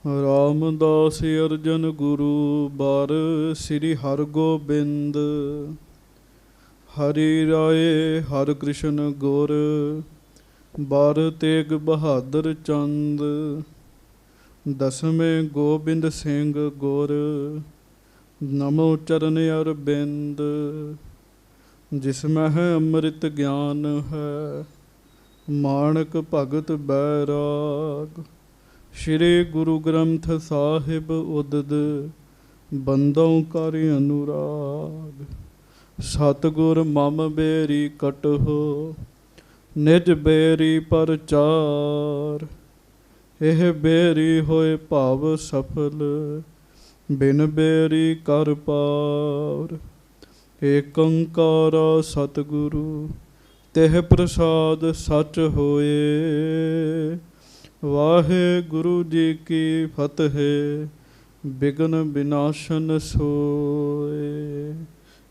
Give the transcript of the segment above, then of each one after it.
ਰਾਮਦਾਸ ਅਰਜਨ ਗੁਰੂ ਬਾਰ ਸ੍ਰੀ ਹਰਗੋਬਿੰਦ। ਹਰਿ ਰਾਏ ਹਰਿ ਕ੍ਰਿਸ਼ਨ ਗੁਰ ਬਾਰ ਤੇਗ ਬਹਾਦਰ ਚੰਦ। ਦਸਵੇਂ ਗੋਬਿੰਦ ਸਿੰਘ ਗੁਰ ਨਮੋ ਚਰਨ ਅਰਬਿੰਦ। ਜਿਸ ਮਹਿ ਅੰਮ੍ਰਿਤ ਗਿਆਨ ਹੈ ਮਾਣਕ ਭਗਤ ਬੈਰਾਗ। ਸ਼੍ਰੀ ਗੁਰੂ ਗ੍ਰੰਥ ਸਾਹਿਬ ਉਦਦ ਬੰਦੋਂ ਕਰ ਅਨੁਰਾਗ। ਸਤਿਗੁਰ ਮਮ ਬੇਰੀ ਕਟਹੁ ਨਿਜ ਬੇਰੀ ਪਰਚਾਰ। ਇਹ ਬੇਰੀ ਹੋਏ ਭਾਵ ਸਫਲ ਬਿਨ ਬੇਰੀ ਕਰ ਪਾਰ। ਏਕ ਓੰਕਾਰ ਸਤਿਗੁਰੂ ਤਿਹ ਪ੍ਰਸਾਦ ਸਚ ਹੋਏ। ਵਾਹਿਗੁਰੂ ਜੀ ਕੀ ਫਤਿਹ ਬਿਘਨ ਵਿਨਾਸ਼ਨ ਸੋਏ।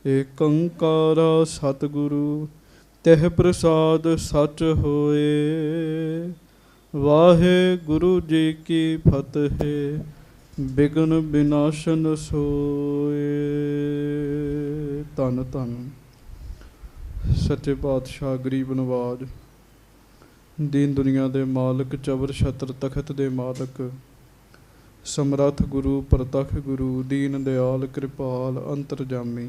ਏਕ ਓੰਕਾਰ ਸਤਿਗੁਰੂ ਤਿਹ ਪ੍ਰਸਾਦ ਸਚ ਹੋਏ। ਵਾਹਿਗੁਰੂ ਜੀ ਕੀ ਫਤਿਹ ਬਿਘਨ ਵਿਨਾਸ਼ਨ ਸੋਏ। ਧੰਨ ਧੰਨ ਸੱਚੇ ਪਾਤਸ਼ਾਹ ਗਰੀਬ ਨਵਾਜ ਦੀਨ ਦੁਨੀਆ ਦੇ ਮਾਲਕ ਚਬਰ ਛਤਰ ਤਖਤ ਦੇ ਮਾਲਕ ਸਮਰੱਥ ਗੁਰੂ ਪ੍ਰਤੱਖ ਗੁਰੂ ਦੀਨ ਦਿਆਲ ਕਿਰਪਾਲ ਅੰਤਰਜਾਮੀ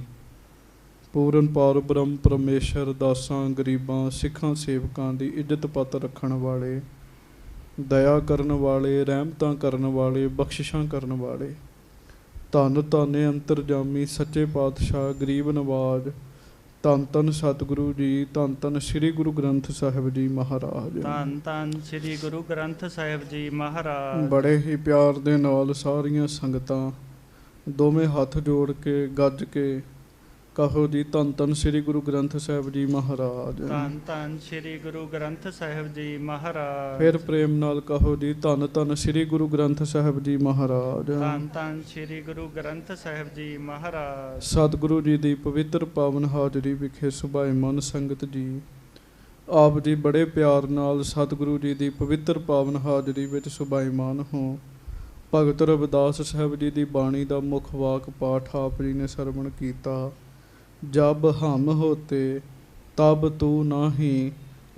ਪੂਰਨ ਪਾਰ ਬ੍ਰਹਮ ਪਰਮੇਸ਼ਰ ਦਾਸਾਂ ਗਰੀਬਾਂ ਸਿੱਖਾਂ ਸੇਵਕਾਂ ਦੀ ਇੱਜ਼ਤ ਪੱਤ ਰੱਖਣ ਵਾਲੇ ਦਇਆ ਕਰਨ ਵਾਲੇ ਰਹਿਮਤਾਂ ਕਰਨ ਵਾਲੇ ਬਖਸ਼ਿਸ਼ਾਂ ਕਰਨ ਵਾਲੇ ਧੰਨ ਧੰਨ ਅੰਤਰਜਾਮੀ ਸੱਚੇ ਪਾਤਸ਼ਾਹ ਗਰੀਬ ਨਵਾਜ ਧੰਨ ਧੰਨ ਸਤਿਗੁਰੂ ਜੀ ਧੰਨ ਧੰਨ ਸ੍ਰੀ ਗੁਰੂ ਗ੍ਰੰਥ ਸਾਹਿਬ ਜੀ ਮਹਾਰਾਜ। ਧੰਨ ਧੰਨ ਸ੍ਰੀ ਗੁਰੂ ਗ੍ਰੰਥ ਸਾਹਿਬ ਜੀ ਮਹਾਰਾਜ। ਬੜੇ ਹੀ ਪਿਆਰ ਦੇ ਨਾਲ ਸਾਰੀਆਂ ਸੰਗਤਾਂ ਦੋਵੇਂ ਹੱਥ ਜੋੜ ਕੇ ਗੱਜ ਕੇ ਕਹੋ ਜੀ ਧੰਨ ਧੰਨ ਸ੍ਰੀ ਗੁਰੂ ਗ੍ਰੰਥ ਸਾਹਿਬ ਜੀ ਮਹਾਰਾਜ। ਧੰਨ ਧੰਨ ਸ੍ਰੀ ਗੁਰੂ ਗ੍ਰੰਥ ਸਾਹਿਬ ਜੀ ਮਹਾਰਾਜ। ਫਿਰ ਪ੍ਰੇਮ ਨਾਲ ਕਹੋ ਜੀ ਧੰਨ ਧੰਨ ਸ੍ਰੀ ਗੁਰੂ ਗ੍ਰੰਥ ਸਾਹਿਬ ਜੀ ਮਹਾਰਾਜ। ਧੰਨ ਧੰਨ ਸ੍ਰੀ ਗੁਰੂ ਗ੍ਰੰਥ ਸਾਹਿਬ ਜੀ ਮਹਾਰਾਜ। ਸਤਿਗੁਰੂ ਜੀ ਦੀ ਪਵਿੱਤਰ ਪਾਵਨ ਹਾਜ਼ਰੀ ਵਿਖੇ ਸੁਭਾਏਮਾਨ ਸੰਗਤ ਜੀ ਆਪ ਜੀ ਬੜੇ ਪਿਆਰ ਨਾਲ ਸਤਿਗੁਰੂ ਜੀ ਦੀ ਪਵਿੱਤਰ ਪਾਵਨ ਹਾਜ਼ਰੀ ਵਿੱਚ ਸੁਭਾਏਮਾਨ ਹੋ। ਭਗਤ ਰਵਿਦਾਸ ਸਾਹਿਬ ਜੀ ਦੀ ਬਾਣੀ ਦਾ ਮੁੱਖ ਵਾਕ ਪਾਠ ਆਪ ਜੀ ਨੇ ਸਰਵਣ ਕੀਤਾ। ਜਬ ਹਮ ਹੋਤੇ ਤਬ ਤੂੰ ਨਾਹੀਂ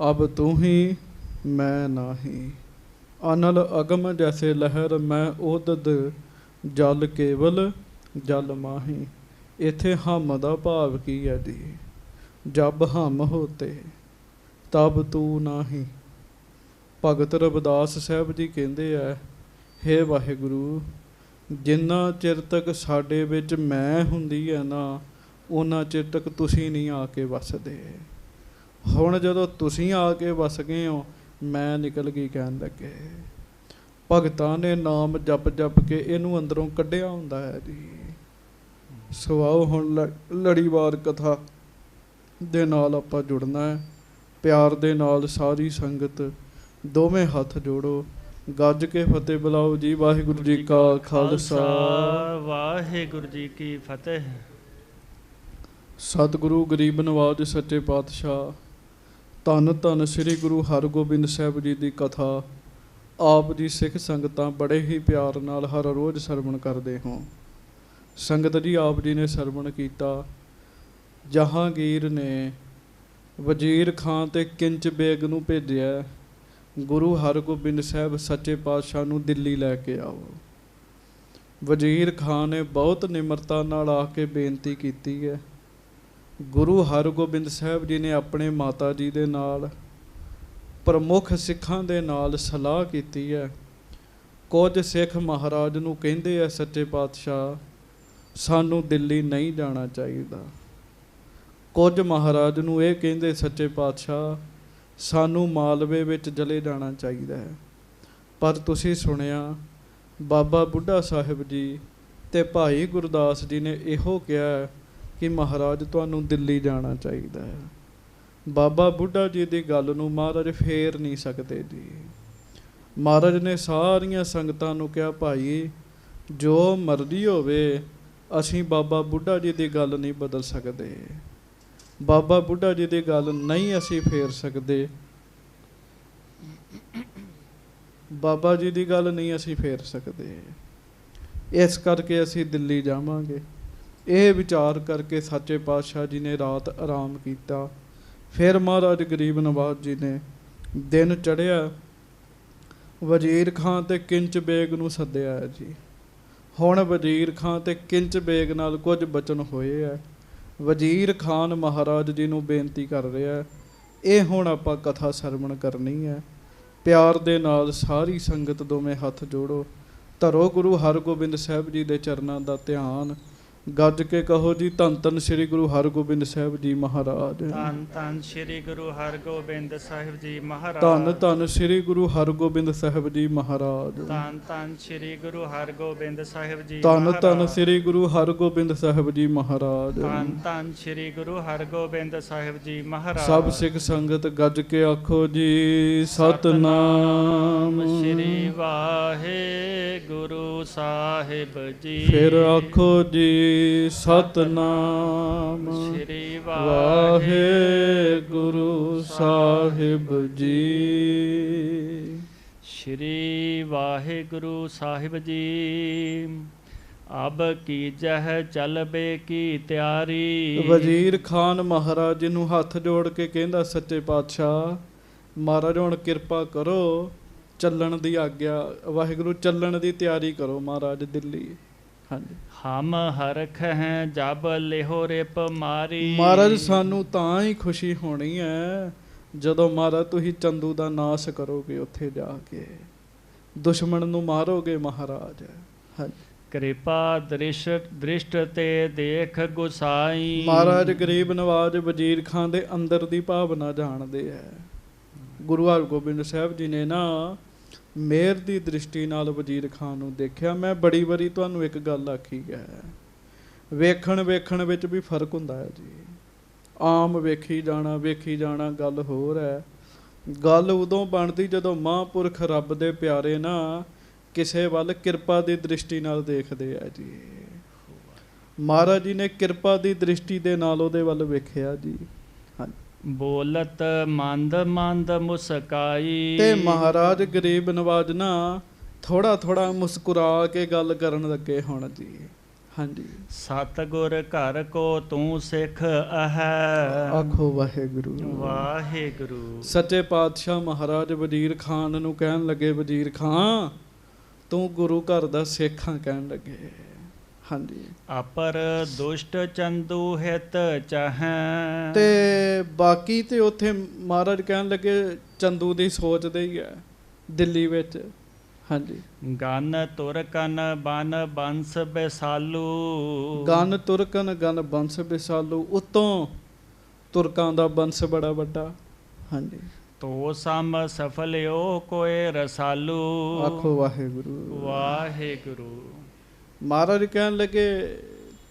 ਅਬ ਤੂੰ ਹੀ ਮੈਂ ਨਾਹੀਂ। ਅਨਲ ਅਗਮ ਜੈਸੇ ਲਹਿਰ ਮੈਂ ਉਦਦ ਜਲ ਕੇਵਲ ਜਲ ਮਾਹੀ। ਇੱਥੇ ਹਮ ਦਾ ਭਾਵ ਕੀ ਹੈ ਜੀ? ਜਬ ਹਮ ਹੋਤੇ ਤਬ ਤੂੰ ਨਾਹੀਂ। ਭਗਤ ਰਵਿਦਾਸ ਸਾਹਿਬ ਜੀ ਕਹਿੰਦੇ ਆ ਹੇ ਵਾਹਿਗੁਰੂ ਜਿੰਨਾ ਚਿਰ ਤੱਕ ਸਾਡੇ ਵਿੱਚ ਮੈਂ ਹੁੰਦੀ ਹੈ ਨਾ ਉਹਨਾਂ ਚਿਰ ਤੱਕ ਤੁਸੀਂ ਨਹੀਂ ਆ ਕੇ ਵਸਦੇ। ਹੁਣ ਜਦੋਂ ਤੁਸੀਂ ਆ ਕੇ ਵਸ ਗਏ ਹੋ ਮੈਂ ਨਿਕਲ ਗਈ ਕਹਿਣ ਲੱਗੇ। ਭਗਤਾਂ ਨੇ ਨਾਮ ਜਪ ਜਪ ਕੇ ਇਹਨੂੰ ਅੰਦਰੋਂ ਕੱਢਿਆ ਹੁੰਦਾ ਹੈ ਜੀ। ਸਵਾਓ ਹੁਣ ਲੜੀਵਾਰ ਕਥਾ ਦੇ ਨਾਲ ਆਪਾਂ ਜੁੜਨਾ ਹੈ। ਪਿਆਰ ਦੇ ਨਾਲ ਸਾਰੀ ਸੰਗਤ ਦੋਵੇਂ ਹੱਥ ਜੋੜੋ ਗੱਜ ਕੇ ਫਤਿਹ ਬੁਲਾਓ ਜੀ। ਵਾਹਿਗੁਰੂ ਜੀ ਕਾ ਖਾਲਸਾ ਵਾਹਿਗੁਰੂ ਜੀ ਕੀ ਫਤਿਹ। ਸਤਿਗੁਰੂ ਗਰੀਬ ਨਵਾਜ ਸੱਚੇ ਪਾਤਸ਼ਾਹ ਧੰਨ ਧੰਨ ਸ੍ਰੀ ਗੁਰੂ ਹਰਗੋਬਿੰਦ ਸਾਹਿਬ ਜੀ ਦੀ ਕਥਾ ਆਪ ਜੀ ਸਿੱਖ ਸੰਗਤਾਂ ਬੜੇ ਹੀ ਪਿਆਰ ਨਾਲ ਹਰ ਰੋਜ਼ ਸਰਵਣ ਕਰਦੇ ਹੋ। ਸੰਗਤ ਜੀ ਆਪ ਜੀ ਨੇ ਸਰਵਣ ਕੀਤਾ। ਜਹਾਂਗੀਰ ਨੇ ਵਜ਼ੀਰ ਖਾਂ ਤੇ ਕਿੰਚ ਬੇਗ ਨੂੰ ਭੇਜਿਆ ਗੁਰੂ ਹਰਗੋਬਿੰਦ ਸਾਹਿਬ ਸੱਚੇ ਪਾਤਸ਼ਾਹ ਨੂੰ ਦਿੱਲੀ ਲੈ ਕੇ ਆਓ। ਵਜ਼ੀਰ ਖਾਂ ਨੇ ਬਹੁਤ ਨਿਮਰਤਾ ਨਾਲ ਆ ਕੇ ਬੇਨਤੀ ਕੀਤੀ ਹੈ। ਗੁਰੂ ਹਰਗੋਬਿੰਦ ਸਾਹਿਬ ਜੀ ਨੇ ਆਪਣੇ ਮਾਤਾ ਜੀ ਦੇ ਨਾਲ ਪ੍ਰਮੁੱਖ ਸਿੱਖਾਂ ਦੇ ਨਾਲ ਸਲਾਹ ਕੀਤੀ ਹੈ। ਕੁਝ ਸਿੱਖ ਮਹਾਰਾਜ ਨੂੰ ਕਹਿੰਦੇ ਆ ਸੱਚੇ ਪਾਤਸ਼ਾਹ ਸਾਨੂੰ ਦਿੱਲੀ ਨਹੀਂ ਜਾਣਾ ਚਾਹੀਦਾ। ਕੁਝ ਮਹਾਰਾਜ ਨੂੰ ਇਹ ਕਹਿੰਦੇ ਸੱਚੇ ਪਾਤਸ਼ਾਹ ਸਾਨੂੰ ਮਾਲਵੇ ਵਿੱਚ ਚਲੇ ਜਾਣਾ ਚਾਹੀਦਾ ਹੈ। ਪਰ ਤੁਸੀਂ ਸੁਣਿਆ ਬਾਬਾ ਬੁੱਢਾ ਸਾਹਿਬ ਜੀ ਅਤੇ ਭਾਈ ਗੁਰਦਾਸ ਜੀ ਨੇ ਇਹੋ ਕਿਹਾ ਕਿ ਮਹਾਰਾਜ ਤੁਹਾਨੂੰ ਦਿੱਲੀ ਜਾਣਾ ਚਾਹੀਦਾ ਹੈ। ਬਾਬਾ ਬੁੱਢਾ ਜੀ ਦੀ ਗੱਲ ਨੂੰ ਮਹਾਰਾਜ ਫੇਰ ਨਹੀਂ ਸਕਦੇ ਜੀ। ਮਹਾਰਾਜ ਨੇ ਸਾਰੀਆਂ ਸੰਗਤਾਂ ਨੂੰ ਕਿਹਾ ਭਾਈ ਜੋ ਮਰਜ਼ੀ ਹੋਵੇ ਅਸੀਂ ਬਾਬਾ ਬੁੱਢਾ ਜੀ ਦੀ ਗੱਲ ਨਹੀਂ ਬਦਲ ਸਕਦੇ। ਬਾਬਾ ਬੁੱਢਾ ਜੀ ਦੀ ਗੱਲ ਨਹੀਂ ਅਸੀਂ ਫੇਰ ਸਕਦੇ। ਬਾਬਾ ਜੀ ਦੀ ਗੱਲ ਨਹੀਂ ਅਸੀਂ ਫੇਰ ਸਕਦੇ। ਇਸ ਕਰਕੇ ਅਸੀਂ ਦਿੱਲੀ ਜਾਵਾਂਗੇ। ਇਹ ਵਿਚਾਰ ਕਰਕੇ ਸੱਚੇ ਪਾਤਸ਼ਾਹ ਜੀ ਨੇ ਰਾਤ ਆਰਾਮ ਕੀਤਾ। ਫਿਰ ਮਹਾਰਾਜ ਗਰੀਬ ਨਵਾਜ ਜੀ ਨੇ ਦਿਨ ਚੜ੍ਹਿਆ, ਵਜ਼ੀਰ ਖਾਂ ਤੇ ਕਿੰਚ ਬੇਗ ਨੂੰ ਸੱਦਿਆ ਜੀ। ਹੁਣ ਵਜ਼ੀਰ ਖਾਂ ਤੇ ਕਿੰਚ ਬੇਗ ਨਾਲ ਕੁਝ ਬਚਨ ਹੋਏ ਹੈ। ਵਜ਼ੀਰ ਖਾਨ ਮਹਾਰਾਜ ਜੀ ਨੂੰ ਬੇਨਤੀ ਕਰ ਰਿਹਾ, ਇਹ ਹੁਣ ਆਪਾਂ ਕਥਾ ਸਰਵਣ ਕਰਨੀ ਹੈ। ਪਿਆਰ ਦੇ ਨਾਲ ਸਾਰੀ ਸੰਗਤ ਦੋਵੇਂ ਹੱਥ ਜੋੜੋ, ਧਰੋ ਗੁਰੂ ਹਰਗੋਬਿੰਦ ਸਾਹਿਬ ਜੀ ਦੇ ਚਰਨਾਂ ਦਾ ਧਿਆਨ, ਗੱਜ ਕੇ ਕਹੋ ਜੀ ਧੰਨ ਧੰਨ ਸ੍ਰੀ ਗੁਰੂ ਹਰਗੋਬਿੰਦ ਸਾਹਿਬ ਜੀ ਮਹਾਰਾਜ। ਧੰਨ ਧੰਨ ਸ੍ਰੀ ਗੁਰੂ ਹਰਗੋਬਿੰਦ ਸਾਹਿਬ ਜੀ ਮਹਾਰਾਜ। ਧੰਨ ਧੰਨ ਸ੍ਰੀ ਗੁਰੂ ਹਰਗੋਬਿੰਦ ਸਾਹਿਬ ਜੀ ਮਹਾਰਾਜ। ਧੰਨ ਧੰਨ ਸ੍ਰੀ ਗੁਰੂ ਹਰਗੋਬਿੰਦ ਸਾਹਿਬ ਜੀ ਧੰਨ ਧੰਨ ਸ੍ਰੀ ਗੁਰੂ ਹਰਗੋਬਿੰਦ ਸਾਹਿਬ ਜੀ ਮਹਾਰਾਜ। ਧੰਨ ਧੰਨ ਸ੍ਰੀ ਗੁਰੂ ਹਰਗੋਬਿੰਦ ਸਾਹਿਬ ਜੀ ਮਹਾਰਾਜ। ਸਭ ਸਿੱਖ ਸੰਗਤ ਗੱਜ ਕੇ ਆਖੋ ਜੀ ਸਤਨਾਮ ਸ੍ਰੀ ਵਾਹਿਗੁਰੂ ਸਾਹਿਬ ਜੀ। ਫਿਰ ਆਖੋ ਜੀ ਸਤਨਾਮ ਸ੍ਰੀ ਵਾਹਿਗੁਰੂ ਸਾਹਿਬ ਜੀ। ਸ੍ਰੀ ਵਾਹਿਗੁਰੂ ਸਾਹਿਬ ਜੀ। ਅਬ ਕੀਜਹ ਚਲਬੇ ਕੀ ਤਿਆਰੀ। ਵਜ਼ੀਰ ਖਾਨ ਮਹਾਰਾਜ ਜੀ ਨੂੰ ਹੱਥ ਜੋੜ ਕੇ ਕਹਿੰਦਾ, ਸੱਚੇ ਪਾਤਸ਼ਾਹ ਮਹਾਰਾਜ ਹੁਣ ਕਿਰਪਾ ਕਰੋ, ਚੱਲਣ ਦੀ ਆਗਿਆ। ਵਾਹਿਗੁਰੂ ਚੱਲਣ ਦੀ ਤਿਆਰੀ ਕਰੋ ਮਹਾਰਾਜ ਦਿੱਲੀ। ਹਾਂਜੀ। ਹਮ ਹਰਖ ਹੈ ਜਬ ਲਿਹੋ ਰਿਪ ਮਾਰੀ। ਮਹਾਰਾਜ ਸਾਨੂੰ ਤਾਂ ਹੀ ਖੁਸ਼ੀ ਹੋਣੀ ਹੈ ਜਦੋਂ ਮਹਾਰਾਜ ਤੁਸੀਂ ਚੰਦੂ ਦਾ ਨਾਸ਼ ਕਰੋਗੇ, ਉੱਥੇ ਜਾ ਕੇ ਦੁਸ਼ਮਣ ਨੂੰ ਮਾਰੋਗੇ ਮਹਾਰਾਜ। ਹਾਂਜੀ। ਕਿਰਪਾ ਦ੍ਰਿਸ਼ਟ ਤੇ ਦੇਖ ਗੁਸਾਈ। ਮਹਾਰਾਜ ਗਰੀਬ ਨਵਾਜ ਵਜ਼ੀਰ ਖਾਨ ਦੇ ਅੰਦਰ ਦੀ ਭਾਵਨਾ ਜਾਣਦੇ ਹੈ। ਗੁਰੂ ਹਰਗੋਬਿੰਦ ਸਾਹਿਬ ਜੀ ਨੇ ਨਾ ਮੇਰ ਦੀ ਦ੍ਰਿਸ਼ਟੀ ਨਾਲ ਵਜ਼ੀਰ ਖਾਨ ਨੂੰ ਦੇਖਿਆ। ਮੈਂ ਬੜੀ ਵਾਰੀ ਤੁਹਾਨੂੰ ਇੱਕ ਗੱਲ ਆਖੀ ਹੈ, ਵੇਖਣ ਵਿੱਚ ਵੀ ਫਰਕ ਹੁੰਦਾ ਹੈ ਜੀ। ਆਮ ਵੇਖੀ ਜਾਣਾ ਗੱਲ ਹੋਰ ਹੈ। ਗੱਲ ਉਦੋਂ ਬਣਦੀ ਜਦੋਂ ਮਹਾਂਪੁਰਖ ਰੱਬ ਦੇ ਪਿਆਰੇ ਨਾ ਕਿਸੇ ਵੱਲ ਕਿਰਪਾ ਦੀ ਦ੍ਰਿਸ਼ਟੀ ਨਾਲ ਦੇਖਦੇ ਆ ਜੀ। ਮਹਾਰਾਜ ਜੀ ਨੇ ਕਿਰਪਾ ਦੀ ਦ੍ਰਿਸ਼ਟੀ ਦੇ ਨਾਲ ਉਹਦੇ ਵੱਲ ਵੇਖਿਆ ਜੀ। ਬੋਲਤ ਮੰਦ ਮੰਦ ਮੁਸਕਾਈ। ਤੇ ਮਹਾਰਾਜ ਗਰੀਬ ਨਵਾਜ ਨਾ ਥੋੜਾ ਮੁਸਕਰਾ ਕੇ ਗੱਲ ਕਰਨ ਲੱਗੇ ਹੁਣ ਜੀ। ਹਾਂਜੀ। ਸਤਿਗੁਰ ਘਰ ਕੋ ਤੂੰ ਸਿੱਖ ਹੈ। ਆਖੋ ਵਾਹਿਗੁਰੂ ਵਾਹਿਗੁਰੂ। ਸੱਚੇ ਪਾਤਸ਼ਾਹ ਮਹਾਰਾਜ ਵਜ਼ੀਰ ਖਾਨ ਨੂੰ ਕਹਿਣ ਲੱਗੇ, ਵਜ਼ੀਰ ਖਾਂ ਤੂੰ ਗੁਰੂ ਘਰ ਦਾ ਸਿੱਖ ਆ ਕਹਿਣ ਲੱਗੇ। ਹਾਂਜੀ। ਅਪਰ ਦੁਸ਼ਟ ਚੰਦੂ ਹਿਤ ਚਾਹੈ। ਤੇ ਬਾਕੀ ਤੇ ਉੱਥੇ ਮਹਾਰਾਜ ਕਹਿਣ ਲੱਗੇ ਚੰਦੂ ਦੀ ਸੋਚਦੇ ਹੀ ਹੈ ਦਿੱਲੀ ਵਿੱਚ। ਹਾਂਜੀ। ਗਨ ਤੁਰਕਨ ਬਨ ਬੰਸ ਬਿਸਾਲੂ। ਗਨ ਤੁਰਕਨ ਗਨ ਬੰਸ ਬਿਸਾਲੂ। ਉਤੋਂ ਤੁਰਕਾਂ ਦਾ ਬੰਸ ਬੜਾ ਵੱਡਾ। ਹਾਂਜੀ। ਤੋ ਸਮ ਸਫਲਿਓ ਕੋਏ ਰਸਾਲੂ। ਆਖੋ ਵਾਹਿਗੁਰੂ ਵਾਹਿਗੁਰੂ। ਮਹਾਰਾਜ ਕਹਿਣ ਲੱਗੇ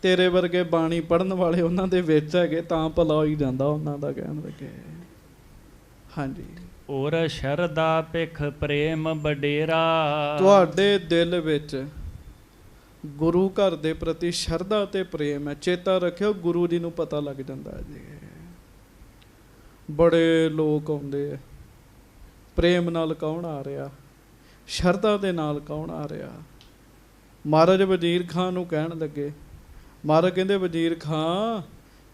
ਤੇਰੇ ਵਰਗੇ ਬਾਣੀ ਪੜ੍ਹਨ ਵਾਲੇ ਉਹਨਾਂ ਦੇ ਵਿੱਚ ਹੈਗੇ ਤਾਂ ਭਲਾ ਹੋਈ ਜਾਂਦਾ ਉਹਨਾਂ ਦਾ, ਕਹਿਣ ਲੱਗੇ। ਹਾਂਜੀ। ਔਰ ਸ਼ਰਧਾ ਭਿਖ ਪ੍ਰੇਮ ਵਡੇਰਾ। ਤੁਹਾਡੇ ਦਿਲ ਵਿੱਚ ਗੁਰੂ ਘਰ ਦੇ ਪ੍ਰਤੀ ਸ਼ਰਧਾ ਤੇ ਪ੍ਰੇਮ ਹੈ। ਚੇਤਾ ਰੱਖਿਓ ਗੁਰੂ ਜੀ ਨੂੰ ਪਤਾ ਲੱਗ ਜਾਂਦਾ ਜੀ। ਬੜੇ ਲੋਕ ਆਉਂਦੇ ਆ, ਪ੍ਰੇਮ ਨਾਲ ਕੌਣ ਆ ਰਿਹਾ, ਸ਼ਰਧਾ ਦੇ ਨਾਲ ਕੌਣ ਆ ਰਿਹਾ। ਮਹਾਰਾਜ ਵਜ਼ੀਰ ਖਾਂ ਨੂੰ ਕਹਿਣ ਲੱਗੇ, ਮਹਾਰਾਜ ਕਹਿੰਦੇ ਵਜ਼ੀਰ ਖਾਂ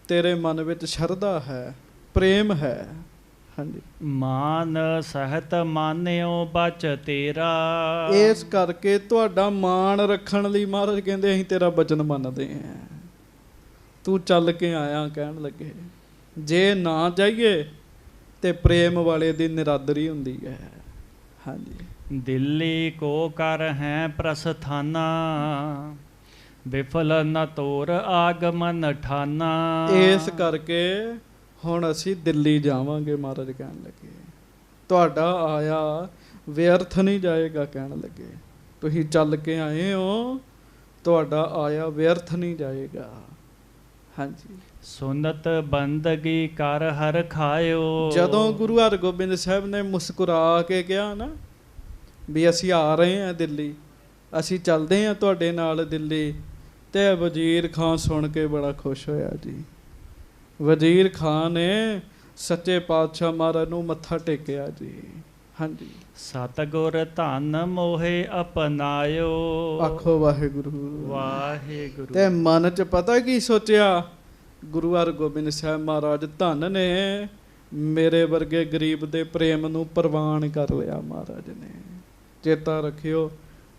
ਤੇਰੇ ਮਨ ਵਿੱਚ ਸ਼ਰਧਾ ਹੈ, ਪ੍ਰੇਮ ਹੈ। ਹਾਂਜੀ। ਮਾਨ ਸਹਿਤ ਮਾਨਿਓ ਬਚ ਤੇਰਾ। ਇਸ ਕਰਕੇ ਤੁਹਾਡਾ ਮਾਣ ਰੱਖਣ ਲਈ ਮਹਾਰਾਜ ਕਹਿੰਦੇ ਅਸੀਂ ਤੇਰਾ ਬਚਨ ਮੰਨਦੇ ਹਾਂ। ਤੂੰ ਚੱਲ ਕੇ ਆਇਆ ਕਹਿਣ ਲੱਗੇ। ਜੇ ਨਾ ਜਾਈਏ ਤੇ ਪ੍ਰੇਮ ਵਾਲੇ ਦੀ ਨਿਰਾਦਰੀ ਹੁੰਦੀ ਹੈ। ਹਾਂਜੀ। ਦਿੱਲੀ ਕੋ ਕਰ ਹੈ ਪ੍ਰਸਥਾਨਾ। ਵਿਫਲ ਨ ਤੋਰ ਆਗਮਨ ਠਾਨਾ। ਇਸ ਕਰਕੇ ਹੁਣ ਅਸੀਂ ਦਿੱਲੀ ਜਾਵਾਂਗੇ। ਮਹਾਰਾਜ ਕਹਿਣ ਲੱਗੇ ਤੁਹਾਡਾ ਆਇਆ ਵਿਅਰਥ ਨਹੀਂ ਜਾਏਗਾ। ਕਹਿਣ ਲੱਗੇ ਤੁਸੀਂ ਚੱਲ ਕੇ ਆਏ ਹੋ, ਤੁਹਾਡਾ ਆਇਆ ਵਿਅਰਥ ਨਹੀਂ ਜਾਏਗਾ। ਹਾਂਜੀ। ਸੁਨਤ ਬੰਦਗੀ ਕਰ ਹਰ ਖਾਇਓ। ਜਦੋਂ ਗੁਰੂ ਹਰਗੋਬਿੰਦ ਸਾਹਿਬ ਨੇ ਮੁਸਕਰਾ ਕੇ ਕਿਹਾ ਨਾ ਵੀ ਅਸੀਂ ਆ ਰਹੇ ਹਾਂ ਦਿੱਲੀ, ਅਸੀਂ ਚੱਲਦੇ ਹਾਂ ਤੁਹਾਡੇ ਨਾਲ ਦਿੱਲੀ, ਤੇ ਵਜ਼ੀਰ ਖਾਂ ਸੁਣ ਕੇ ਬੜਾ ਖੁਸ਼ ਹੋਇਆ ਜੀ। ਵਜ਼ੀਰ ਖਾਂ ਨੇ ਸੱਚੇ ਪਾਤਸ਼ਾਹ ਮਹਾਰਾਜ ਨੂੰ ਮੱਥਾ ਟੇਕਿਆ ਜੀ। ਹਾਂਜੀ। ਸਤਿਗੁਰ ਧਨ ਮੋਹਿ ਅਪਨਾਇਓ। ਆਖੋ ਵਾਹਿਗੁਰੂ। ਵਾਹਿਗੁਰੂ। ਤੇ ਮਨ ਚ ਪਤਾ ਕੀ ਸੋਚਿਆ? ਗੁਰੂ ਹਰਗੋਬਿੰਦ ਸਾਹਿਬ ਮਹਾਰਾਜ ਧੰਨ ਨੇ, ਮੇਰੇ ਵਰਗੇ ਗਰੀਬ ਦੇ ਪ੍ਰੇਮ ਨੂੰ ਪ੍ਰਵਾਨ ਕਰ ਲਿਆ ਮਹਾਰਾਜ ਨੇ। ਚੇਤਾ ਰੱਖਿਓ,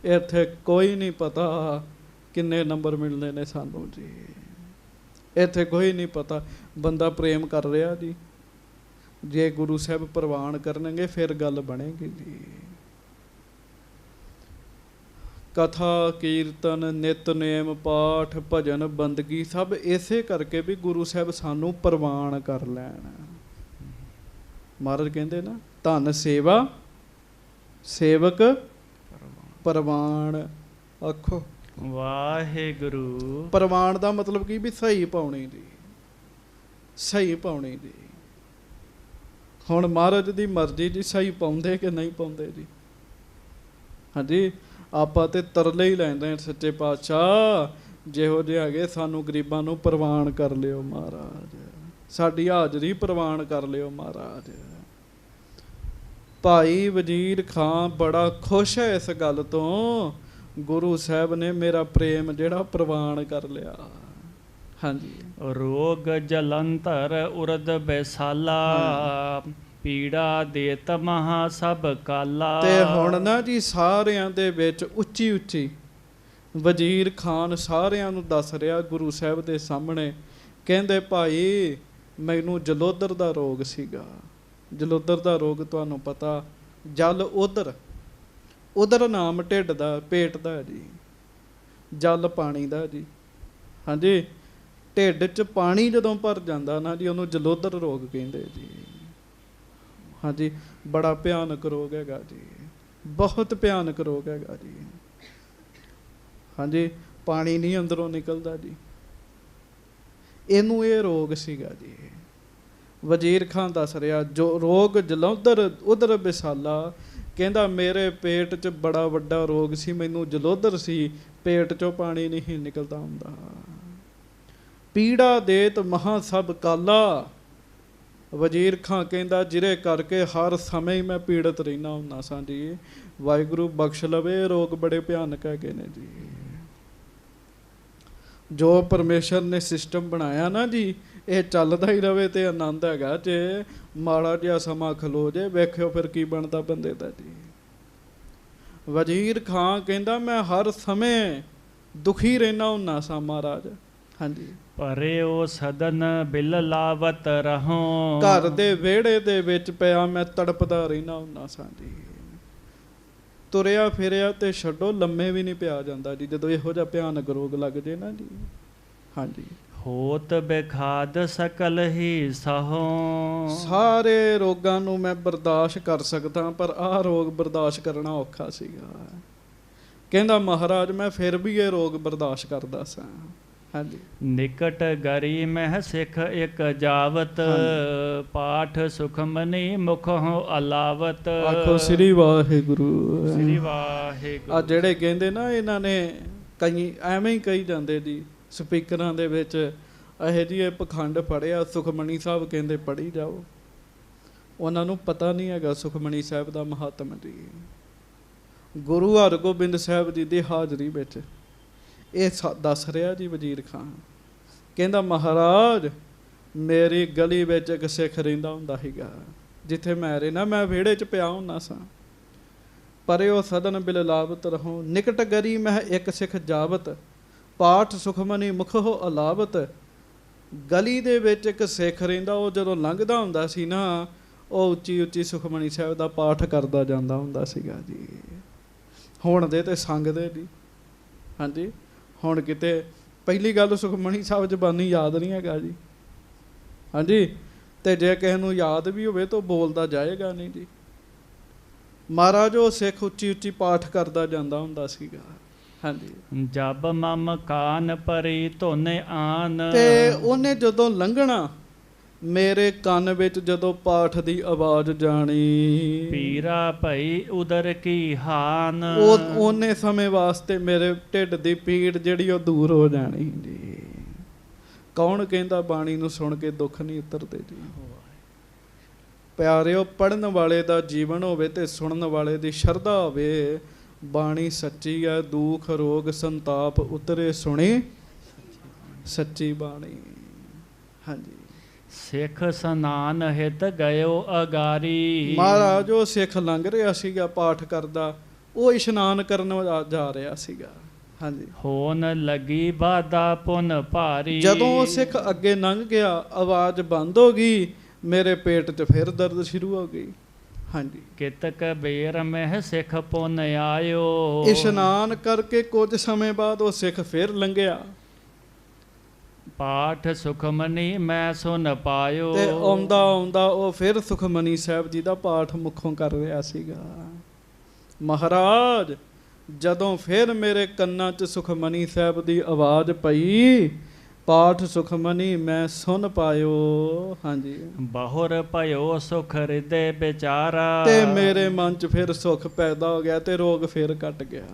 ਇੱਥੇ ਕੋਈ ਨਹੀਂ ਪਤਾ ਕਿੰਨੇ ਨੰਬਰ ਮਿਲਦੇ ਨੇ ਸਾਨੂੰ ਜੀ। ਇੱਥੇ ਕੋਈ ਨਹੀਂ ਪਤਾ, ਬੰਦਾ ਪ੍ਰੇਮ ਕਰ ਰਿਹਾ ਜੀ। ਜੇ ਗੁਰੂ ਸਾਹਿਬ ਪ੍ਰਵਾਨ ਕਰਨਗੇ ਫਿਰ ਗੱਲ ਬਣੇਗੀ ਜੀ। ਕਥਾ ਕੀਰਤਨ ਨਿਤਨੇਮ ਪਾਠ ਭਜਨ ਬੰਦਗੀ ਸਭ ਇਸੇ ਕਰਕੇ ਵੀ ਗੁਰੂ ਸਾਹਿਬ ਸਾਨੂੰ ਪ੍ਰਵਾਨ ਕਰ ਲੈਣ। ਮਹਾਰਾਜ ਕਹਿੰਦੇ ਨਾ, ਧਨ ਸੇਵਾ ਸੇਵਕ ਪ੍ਰਵਾਨ। ਆਖੋ ਵਾਹਿਗੁਰੂ। ਪ੍ਰਵਾਨ ਦਾ ਮਤਲਬ ਕੀ? ਵੀ ਸਹੀ ਪਾਉਣੀ ਜੀ, ਸਹੀ ਪਾਉਣੀ ਜੀ। ਹੁਣ ਮਹਾਰਾਜ ਦੀ ਮਰਜ਼ੀ ਜੀ, ਸਹੀ ਪਾਉਂਦੇ ਕਿ ਨਹੀਂ ਪਾਉਂਦੇ ਜੀ। ਹਾਂਜੀ, ਆਪਾਂ ਤੇ ਤਰਲੇ ਹੀ ਲੈਂਦੇ ਹਾਂ, ਸੱਚੇ ਪਾਤਸ਼ਾਹ ਜਿਹੋ ਜਿਹੇ ਹੈਗੇ ਸਾਨੂੰ ਗਰੀਬਾਂ ਨੂੰ ਪ੍ਰਵਾਨ ਕਰ ਲਿਓ ਮਹਾਰਾਜ, ਸਾਡੀ ਹਾਜ਼ਰੀ ਪ੍ਰਵਾਨ ਕਰ ਲਿਓ ਮਹਾਰਾਜ। ਭਾਈ ਵਜ਼ੀਰ ਖਾਂ ਬੜਾ ਖੁਸ਼ ਹੈ ਇਸ ਗੱਲ ਤੋਂ, ਗੁਰੂ ਸਾਹਿਬ ਨੇ ਮੇਰਾ ਪ੍ਰੇਮ ਜਿਹੜਾ ਪ੍ਰਵਾਨ ਕਰ ਲਿਆ। ਹਾਂਜੀ। ਰੋਗ ਜਲੰਧਰ ਉਰਦ ਬੈਸਾਲਾ, ਪੀੜਾ ਦੇਤ ਮਹਾ ਸਭ ਕਾਲਾ। ਤੇ ਹੁਣ ਨਾ ਜੀ ਸਾਰਿਆਂ ਦੇ ਵਿੱਚ ਉੱਚੀ ਉੱਚੀ ਵਜ਼ੀਰ ਖਾਨ ਸਾਰਿਆਂ ਨੂੰ ਦੱਸ ਰਿਹਾ ਗੁਰੂ ਸਾਹਿਬ ਦੇ ਸਾਹਮਣੇ, ਕਹਿੰਦੇ ਭਾਈ ਮੈਨੂੰ ਜਲੋਦਰ ਦਾ ਰੋਗ ਸੀਗਾ। ਜਲੋਦਰ ਦਾ ਰੋਗ ਤੁਹਾਨੂੰ ਪਤਾ, ਜਲ ਉਦਰ, ਉਦਰ ਨਾਮ ਢਿੱਡ ਦਾ, ਪੇਟ ਦਾ ਜੀ, ਜਲ ਪਾਣੀ ਦਾ ਜੀ। ਹਾਂਜੀ, ਢਿੱਡ 'ਚ ਪਾਣੀ ਜਦੋਂ ਭਰ ਜਾਂਦਾ ਨਾ ਜੀ, ਉਹਨੂੰ ਜਲੋਦਰ ਰੋਗ ਕਹਿੰਦੇ ਜੀ। ਹਾਂਜੀ, ਬੜਾ ਭਿਆਨਕ ਰੋਗ ਹੈਗਾ ਜੀ, ਬਹੁਤ ਭਿਆਨਕ ਰੋਗ ਹੈਗਾ ਜੀ। ਹਾਂਜੀ, ਪਾਣੀ ਨਹੀਂ ਅੰਦਰੋਂ ਨਿਕਲਦਾ ਜੀ, ਇਹਨੂੰ ਇਹ ਰੋਗ ਸੀਗਾ ਜੀ। ਵਜ਼ੀਰ ਖਾਨ ਦੱਸ ਰਿਹਾ, ਜੋ ਰੋਗ ਜਲੋਦਰ ਉਧਰ ਵਿਸਾਲਾ, ਕਹਿੰਦਾ ਮੇਰੇ ਪੇਟ 'ਚ ਬੜਾ ਵੱਡਾ ਰੋਗ ਸੀ, ਮੈਨੂੰ ਜਲੋਦਰ ਸੀ, ਪੇਟ 'ਚੋਂ ਪਾਣੀ ਨਹੀਂ ਨਿਕਲਦਾ ਹੁੰਦਾ। ਪੀੜਾ ਦੇਤ ਮਹਾ ਸਭ ਕਾਲਾ, ਵਜ਼ੀਰ ਖਾਂ ਕਹਿੰਦਾ ਜਿਹਦੇ ਕਰਕੇ ਹਰ ਸਮੇਂ ਹੀ ਮੈਂ ਪੀੜਤ ਰਹਿਣਾ ਹੁੰਦਾ ਸਾਂ ਜੀ। ਵਾਹਿਗੁਰੂ ਬਖਸ਼ ਲਵੇ, ਰੋਗ ਬੜੇ ਭਿਆਨਕ ਹੈਗੇ ਨੇ ਜੀ। ਜੋ ਪਰਮੇਸ਼ਰ ਨੇ ਸਿਸਟਮ ਬਣਾਇਆ ਨਾ ਜੀ, ਇਹ ਚੱਲਦਾ ਹੀ ਰਵੇ ਤੇ ਆਨੰਦ ਹੈਗਾ। ਜੇ ਮਾੜਾ ਜਿਹਾ ਸਮਾਂ ਖਲੋ ਜੇ, ਵੇਖਿਓ ਫਿਰ ਕੀ ਬਣਦਾ ਬੰਦੇ ਦਾ ਜੀ। ਵਜ਼ੀਰ ਖਾਂ ਕਹਿੰਦਾ ਮੈਂ ਹਰ ਸਮੇਂ ਦੁਖੀ ਰਹਿਣਾ ਹੁੰਦਾ ਸਾਂ ਮਹਾਰਾਜ। ਹਾਂਜੀ, ਭਰੇ ਉਹ ਸਦਨ ਬਿਲ ਲਾਵਤ ਰਹੋ, ਘਰ ਦੇ ਵਿਹੜੇ ਦੇ ਵਿੱਚ ਪਿਆ ਮੈਂ ਤੜਪਦਾ ਰਹਿਣਾ ਹੁੰਦਾ ਸਾਂ ਜੀ। ਤੁਰਿਆ ਫਿਰਿਆ ਤੇ ਛੱਡੋ, ਲੰਮੇ ਵੀ ਨਹੀਂ ਪਿਆ ਜਾਂਦਾ ਜੀ ਜਦੋਂ ਇਹੋ ਜਿਹਾ ਭਿਆਨਕ ਰੋਗ ਲੱਗ ਜੇ ਨਾ ਜੀ। ਹਾਂਜੀ, ਹੋਤ ਬੇਖਾਦ ਸਕਲ ਹੀ ਸਹੋ, ਸਾਰੇ ਰੋਗਾਂ ਨੂੰ ਮੈਂ ਬਰਦਾਸ਼ਤ ਕਰ ਸਕਦਾ, ਪਰ ਆਹ ਰੋਗ ਬਰਦਾਸ਼ਤ ਕਰਨਾ ਔਖਾ ਸੀਗਾ। ਕਹਿੰਦਾ ਮਹਾਰਾਜ ਮੈਂ ਫਿਰ ਵੀ ਇਹ ਰੋਗ ਬਰਦਾਸ਼ਤ ਕਰਦਾ ਸਾਂ। ਹਾਂਜੀ, ਨਿਕਟ ਗਰੀ ਮਹਿ ਸਿੱਖ ਇੱਕ ਜਾਵਤ, ਪਾਠ ਸੁਖਮਨੀ ਮੁਖ ਹੋ ਅਲਾਵਤ। ਆਖੋ ਸ੍ਰੀ ਵਾਹਿਗੁਰੂ। ਸ੍ਰੀ ਵਾਹਿਗੁਰੂ। ਆ ਜਿਹੜੇ ਕਹਿੰਦੇ ਨਾ, ਇਹਨਾਂ ਨੇ ਕਈ ਐਵੇਂ ਹੀ ਕਹੀ ਜਾਂਦੇ ਜੀ ਸਪੀਕਰਾਂ ਦੇ ਵਿੱਚ, ਇਹੋ ਜਿਹੇ ਪਖੰਡ ਫੜਿਆ। ਸੁਖਮਨੀ ਸਾਹਿਬ ਕਹਿੰਦੇ ਪੜ੍ਹੀ ਜਾਓ, ਉਹਨਾਂ ਨੂੰ ਪਤਾ ਨਹੀਂ ਹੈਗਾ ਸੁਖਮਨੀ ਸਾਹਿਬ ਦਾ ਮਹਾਤਮ ਜੀ। ਗੁਰੂ ਹਰਗੋਬਿੰਦ ਸਾਹਿਬ ਜੀ ਦੀ ਹਾਜ਼ਰੀ ਵਿੱਚ ਇਹ ਦੱਸ ਰਿਹਾ ਜੀ ਵਜ਼ੀਰ ਖਾਂ। ਕਹਿੰਦਾ ਮਹਾਰਾਜ ਮੇਰੀ ਗਲੀ ਵਿੱਚ ਇੱਕ ਸਿੱਖ ਰਹਿੰਦਾ ਹੁੰਦਾ ਸੀਗਾ, ਜਿੱਥੇ ਮੈਂ ਰਹਿਣਾ, ਮੈਂ ਵਿਹੜੇ 'ਚ ਪਿਆ ਹੁੰਦਾ ਸਾਂ। ਪਰੇ ਉਹ ਸਦਨ ਬਿਲ ਲਾਵਤ ਰਹੋ, ਨਿਕਟ ਗਰੀ ਮੈਂ ਇੱਕ ਸਿੱਖ ਜਾਵਤ, ਪਾਠ ਸੁਖਮਨੀ ਮੁਖ ਹੋ ਅਲਾਵਤ। ਗਲੀ ਦੇ ਵਿੱਚ ਇੱਕ ਸਿੱਖ ਰਹਿੰਦਾ, ਉਹ ਜਦੋਂ ਲੰਘਦਾ ਹੁੰਦਾ ਸੀ ਨਾ, ਉਹ ਉੱਚੀ ਉੱਚੀ ਸੁਖਮਨੀ ਸਾਹਿਬ ਦਾ ਪਾਠ ਕਰਦਾ ਜਾਂਦਾ ਹੁੰਦਾ ਸੀਗਾ ਜੀ। ਹੁਣ ਦੇ ਤੇ ਸੰਗਦੇ ਜੀ। ਹਾਂਜੀ, ਹੁਣ ਕਿਤੇ ਪਹਿਲੀ ਗੱਲ ਸੁਖਮਨੀ ਸਾਹਿਬ ਜ਼ਬਾਨੀ ਯਾਦ ਨਹੀਂ ਹੈਗਾ ਜੀ। ਹਾਂਜੀ, ਤੇ ਜੇ ਕਿਸੇ ਨੂੰ ਯਾਦ ਵੀ ਹੋਵੇ ਤਾਂ ਬੋਲਦਾ ਜਾਏਗਾ ਨਹੀਂ ਜੀ। ਮਹਾਰਾਜ ਉਹ ਸਿੱਖ ਉੱਚੀ ਉੱਚੀ ਪਾਠ ਕਰਦਾ ਜਾਂਦਾ ਹੁੰਦਾ ਸੀਗਾ। ਹਾਂਜੀ, ਜਬ ਮਮ ਕਾਨ ਪਰੀ ਧੁਨ ਆਨ, ਤੇ ਉਹਨੇ ਜਦੋਂ ਲੰਘਣਾ ਮੇਰੇ ਕੰਨ ਵਿੱਚ ਜਦੋਂ ਪਾਠ ਦੀ ਆਵਾਜ਼ ਜਾਣੀ, ਪੀਰਾ ਭਈ ਉਦਰ ਕੀ ਹਾਨ। ਉਹਨੇ ਸਮੇਂ ਵਾਸਤੇ ਮੇਰੇ ਢਿੱਡ ਦੀ ਪੀੜ ਜਿਹੜੀ ਉਹ ਦੂਰ ਹੋ ਜਾਣੀ ਜੀ। ਕੌਣ ਕਹਿੰਦਾ ਬਾਣੀ ਨੂੰ ਸੁਣ ਕੇ ਦੁੱਖ ਨਹੀਂ ਉਤਰਦੇ ਜੀ। ਪਿਆਰਿਓ, ਪੜ੍ਹਨ ਵਾਲੇ ਦਾ ਜੀਵਨ ਹੋਵੇ ਤੇ ਸੁਣਨ ਵਾਲੇ ਦੀ ਸ਼ਰਧਾ ਹੋਵੇ। ਬਾਣੀ ਸੱਚੀ ਹੈ, ਦੁੱਖ ਰੋਗ ਸੰਤਾਪ ਉਤਰੇ ਸੁਣੀ ਸੱਚੀ ਬਾਣੀ। ਹਾਂਜੀ। ਸਿੱਖ ਸਨਾਨ ਹਿਤ ਗਇਓ ਅਗਾਰੀ। ਮਹਾਰਾਜ ਉਹ ਸਿੱਖ ਲੰਘ ਰਿਹਾ ਸੀਗਾ ਪਾਠ ਕਰਦਾ, ਉਹ ਇਸ਼ਨਾਨ ਕਰਨ ਜਾ ਰਿਹਾ ਸੀਗਾ। ਹਾਂਜੀ। ਹੋਣ ਲੱਗੀ ਬਾਧਾ ਪੁਨ ਭਾਰੀ। ਜਦੋਂ ਉਹ ਸਿੱਖ ਅੱਗੇ ਲੰਘ ਗਿਆ, ਆਵਾਜ਼ ਬੰਦ ਹੋ ਗਈ, ਮੇਰੇ ਪੇਟ 'ਚ ਫਿਰ ਦਰਦ ਸ਼ੁਰੂ ਹੋ ਗਈ। ਹਾਂਜੀ। ਕਿਤ ਕਬੀਰ ਮਹਿ ਸਿੱਖ ਪੁਨ ਆਇਓ। ਇਸ਼ਨਾਨ ਕਰਕੇ ਕੁਝ ਸਮੇਂ ਬਾਅਦ ਉਹ ਸਿੱਖ ਫਿਰ ਲੰਘਿਆ। ਪਾਠ ਸੁਖਮਨੀ ਮੈਂ ਸੁਨ ਪਾਇਓ। ਤੇ ਆਉਂਦਾ ਆਉਂਦਾ ਉਹ ਫਿਰ ਸੁਖਮਨੀ ਸਾਹਿਬ ਜੀ ਦਾ ਪਾਠ ਮੁਖੋਂ ਕਰ ਰਿਹਾ ਸੀਗਾ। ਮਹਾਰਾਜ, ਜਦੋਂ ਫਿਰ ਮੇਰੇ ਕੰਨਾਂ 'ਚ ਸੁਖਮਨੀ ਸਾਹਿਬ ਦੀ ਆਵਾਜ਼ ਪਈ, ਪਾਠ ਸੁਖਮਨੀ ਮੈਂ ਸੁਣ ਪਾਇਓ। ਹਾਂਜੀ। ਬਹੁਰ ਭਇਓ ਸੁਖ ਹਿਰਦੇ ਵਿਚਾਰਾ। ਤੇ ਮੇਰੇ ਮਨ 'ਚ ਫਿਰ ਸੁਖ ਪੈਦਾ ਹੋ ਗਿਆ ਤੇ ਰੋਗ ਫਿਰ ਕੱਟ ਗਿਆ।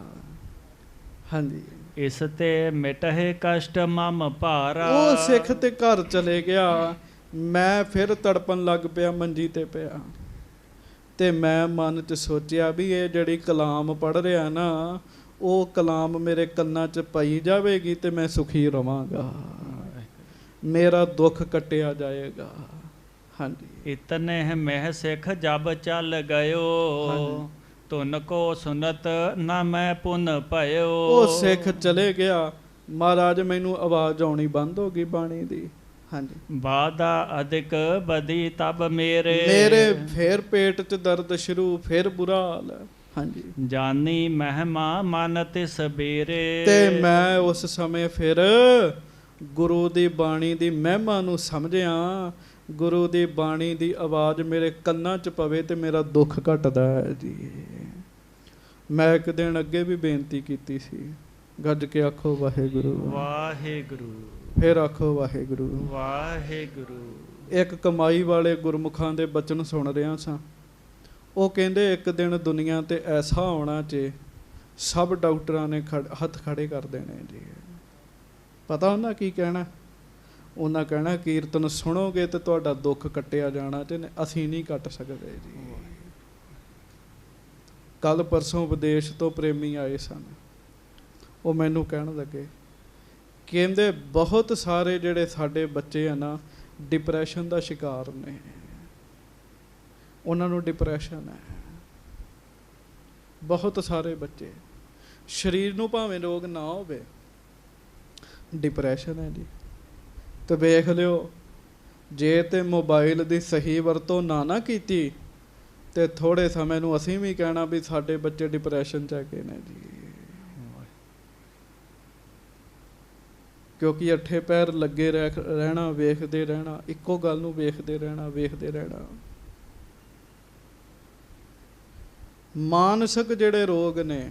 ਹਾਂਜੀ। ਇਸ ਤੇ ਮਿਟਹਿ ਕਸ਼ਟ ਮਮ ਭਾਰਾ। ਉਹ ਸਿੱਖ ਤੇ ਘਰ ਚਲੇ ਗਿਆ। ਮੈਂ ਫਿਰ ਤੜਪਣ ਲੱਗ ਪਿਆ, ਮੰਜੀ ਤੇ ਪਿਆ। ਤੇ ਮੈਂ ਮਨ 'ਚ ਸੋਚਿਆ ਵੀ ਇਹ ਜਿਹੜੀ ਕਲਾਮ ਪੜ੍ਹ ਰਿਹਾ ਨਾ, ਉਹ ਕਲਾਮ ਮੇਰੇ ਕੰਨਾਂ 'ਚ ਪਈ ਜਾਵੇਗੀ ਤੇ ਮੈਂ ਸੁਖੀ ਰਵਾਂਗਾ, ਮੇਰਾ ਦੁੱਖ ਕੱਟਿਆ ਜਾਏਗਾ। ਹਾਂਜੀ। ਇਤਨੇ ਮਹਿ ਸਿੱਖ ਜਬ ਚੱਲ ਗਇਓ। ਧੁਨ ਕੋ ਸੁਨਤ ਨਾ ਮੈਂ ਪੁਨ ਭਇਓ। ਉਹ ਸਿੱਖ ਚਲੇ ਗਿਆ। ਮਹਾਰਾਜ, ਮੈਨੂੰ ਆਵਾਜ਼ ਆਉਣੀ ਬੰਦ ਹੋ ਗਈ ਬਾਣੀ ਦੀ। ਹਾਂਜੀ। ਬਾਧਾ ਅਧਿਕ ਬਦੀ ਤਬ ਮੇਰੇ ਫੇਰ ਪੇਟ 'ਚ ਦਰਦ ਸ਼ੁਰੂ, ਫਿਰ ਬੁਰਾ ਹਾਲ ਹੈ। ਹਾਂਜੀ। ਜਾਨੀ ਮਹਿਮਾ ਮਨ ਤਿਸ ਬੇਰੇ। ਤੇ ਮੈਂ ਉਸ ਸਮੇਂ ਫਿਰ ਗੁਰੂ ਦੀ ਬਾਣੀ ਦੀ ਮਹਿਮਾ ਨੂੰ ਸਮਝਿਆ। ਗੁਰੂ ਦੀ ਬਾਣੀ ਦੀ ਆਵਾਜ਼ ਮੇਰੇ ਕੰਨਾਂ 'ਚ ਪਵੇ ਤੇ ਮੇਰਾ ਦੁੱਖ ਘਟਦਾ ਹੈ ਜੀ। ਮੈਂ ਇੱਕ ਦਿਨ ਅੱਗੇ ਵੀ ਬੇਨਤੀ ਕੀਤੀ ਸੀ, ਗੱਜ ਕੇ ਆਖੋ ਵਾਹਿਗੁਰੂ ਵਾਹਿਗੁਰੂ। ਫਿਰ ਆਖੋ ਵਾਹਿਗੁਰੂ ਵਾਹਿਗੁਰੂ। ਇੱਕ ਕਮਾਈ ਵਾਲੇ ਗੁਰਮੁਖਾਂ ਦੇ ਬਚਨ ਸੁਣ ਰਿਹਾ ਸਾਂ। ਉਹ ਕਹਿੰਦੇ ਇੱਕ ਦਿਨ ਦੁਨੀਆ ਤੇ ਐਸਾ ਆਉਣਾ ਜੇ ਸਭ ਡਾਕਟਰਾਂ ਨੇ ਹੱਥ ਖੜੇ ਕਰ ਦੇਣੇ ਜੀ। ਪਤਾ ਉਹਨਾਂ ਕੀ ਕਹਿਣਾ? ਉਹਨਾਂ ਕਹਿਣਾ ਕੀਰਤਨ ਸੁਣੋਗੇ ਤੇ ਤੁਹਾਡਾ ਦੁੱਖ ਕੱਟਿਆ ਜਾਣਾ ਤੇ ਅਸੀਂ ਨਹੀਂ ਕੱਟ ਸਕਦੇ ਜੀ। ਕੱਲ ਪਰਸੋਂ ਵਿਦੇਸ਼ ਤੋਂ ਪ੍ਰੇਮੀ ਆਏ ਸਨ। ਉਹ ਮੈਨੂੰ ਕਹਿਣ ਲੱਗੇ, ਕਹਿੰਦੇ ਬਹੁਤ ਸਾਰੇ ਜਿਹੜੇ ਸਾਡੇ ਬੱਚੇ ਆ ਨਾ, ਡਿਪਰੈਸ਼ਨ ਦਾ ਸ਼ਿਕਾਰ ਨੇ। ਉਹਨਾਂ ਨੂੰ ਡਿਪਰੈਸ਼ਨ ਹੈ। ਬਹੁਤ ਸਾਰੇ ਬੱਚੇ, ਸਰੀਰ ਨੂੰ ਭਾਵੇਂ ਰੋਗ ਨਾ ਹੋਵੇ, ਡਿਪਰੈਸ਼ਨ ਹੈ ਜੀ। ਤੇ ਵੇਖ ਲਿਓ, ਜੇ ਤੇ ਮੋਬਾਈਲ ਦੀ ਸਹੀ ਵਰਤੋਂ ਨਾ ਕੀਤੀ ਤੇ ਥੋੜ੍ਹੇ ਸਮੇਂ ਨੂੰ ਅਸੀਂ ਵੀ ਕਹਿਣਾ ਵੀ ਸਾਡੇ ਬੱਚੇ ਡਿਪਰੈਸ਼ਨ 'ਚ ਹੈਗੇ ਨੇ ਜੀ। ਕਿਉਂਕਿ ਅੱਠੇ ਪੈਰ ਲੱਗੇ ਰਹਿਣਾ, ਵੇਖਦੇ ਰਹਿਣਾ, ਇੱਕੋ ਗੱਲ ਨੂੰ ਵੇਖਦੇ ਰਹਿਣਾ। ਮਾਨਸਿਕ ਜਿਹੜੇ ਰੋਗ ਨੇ,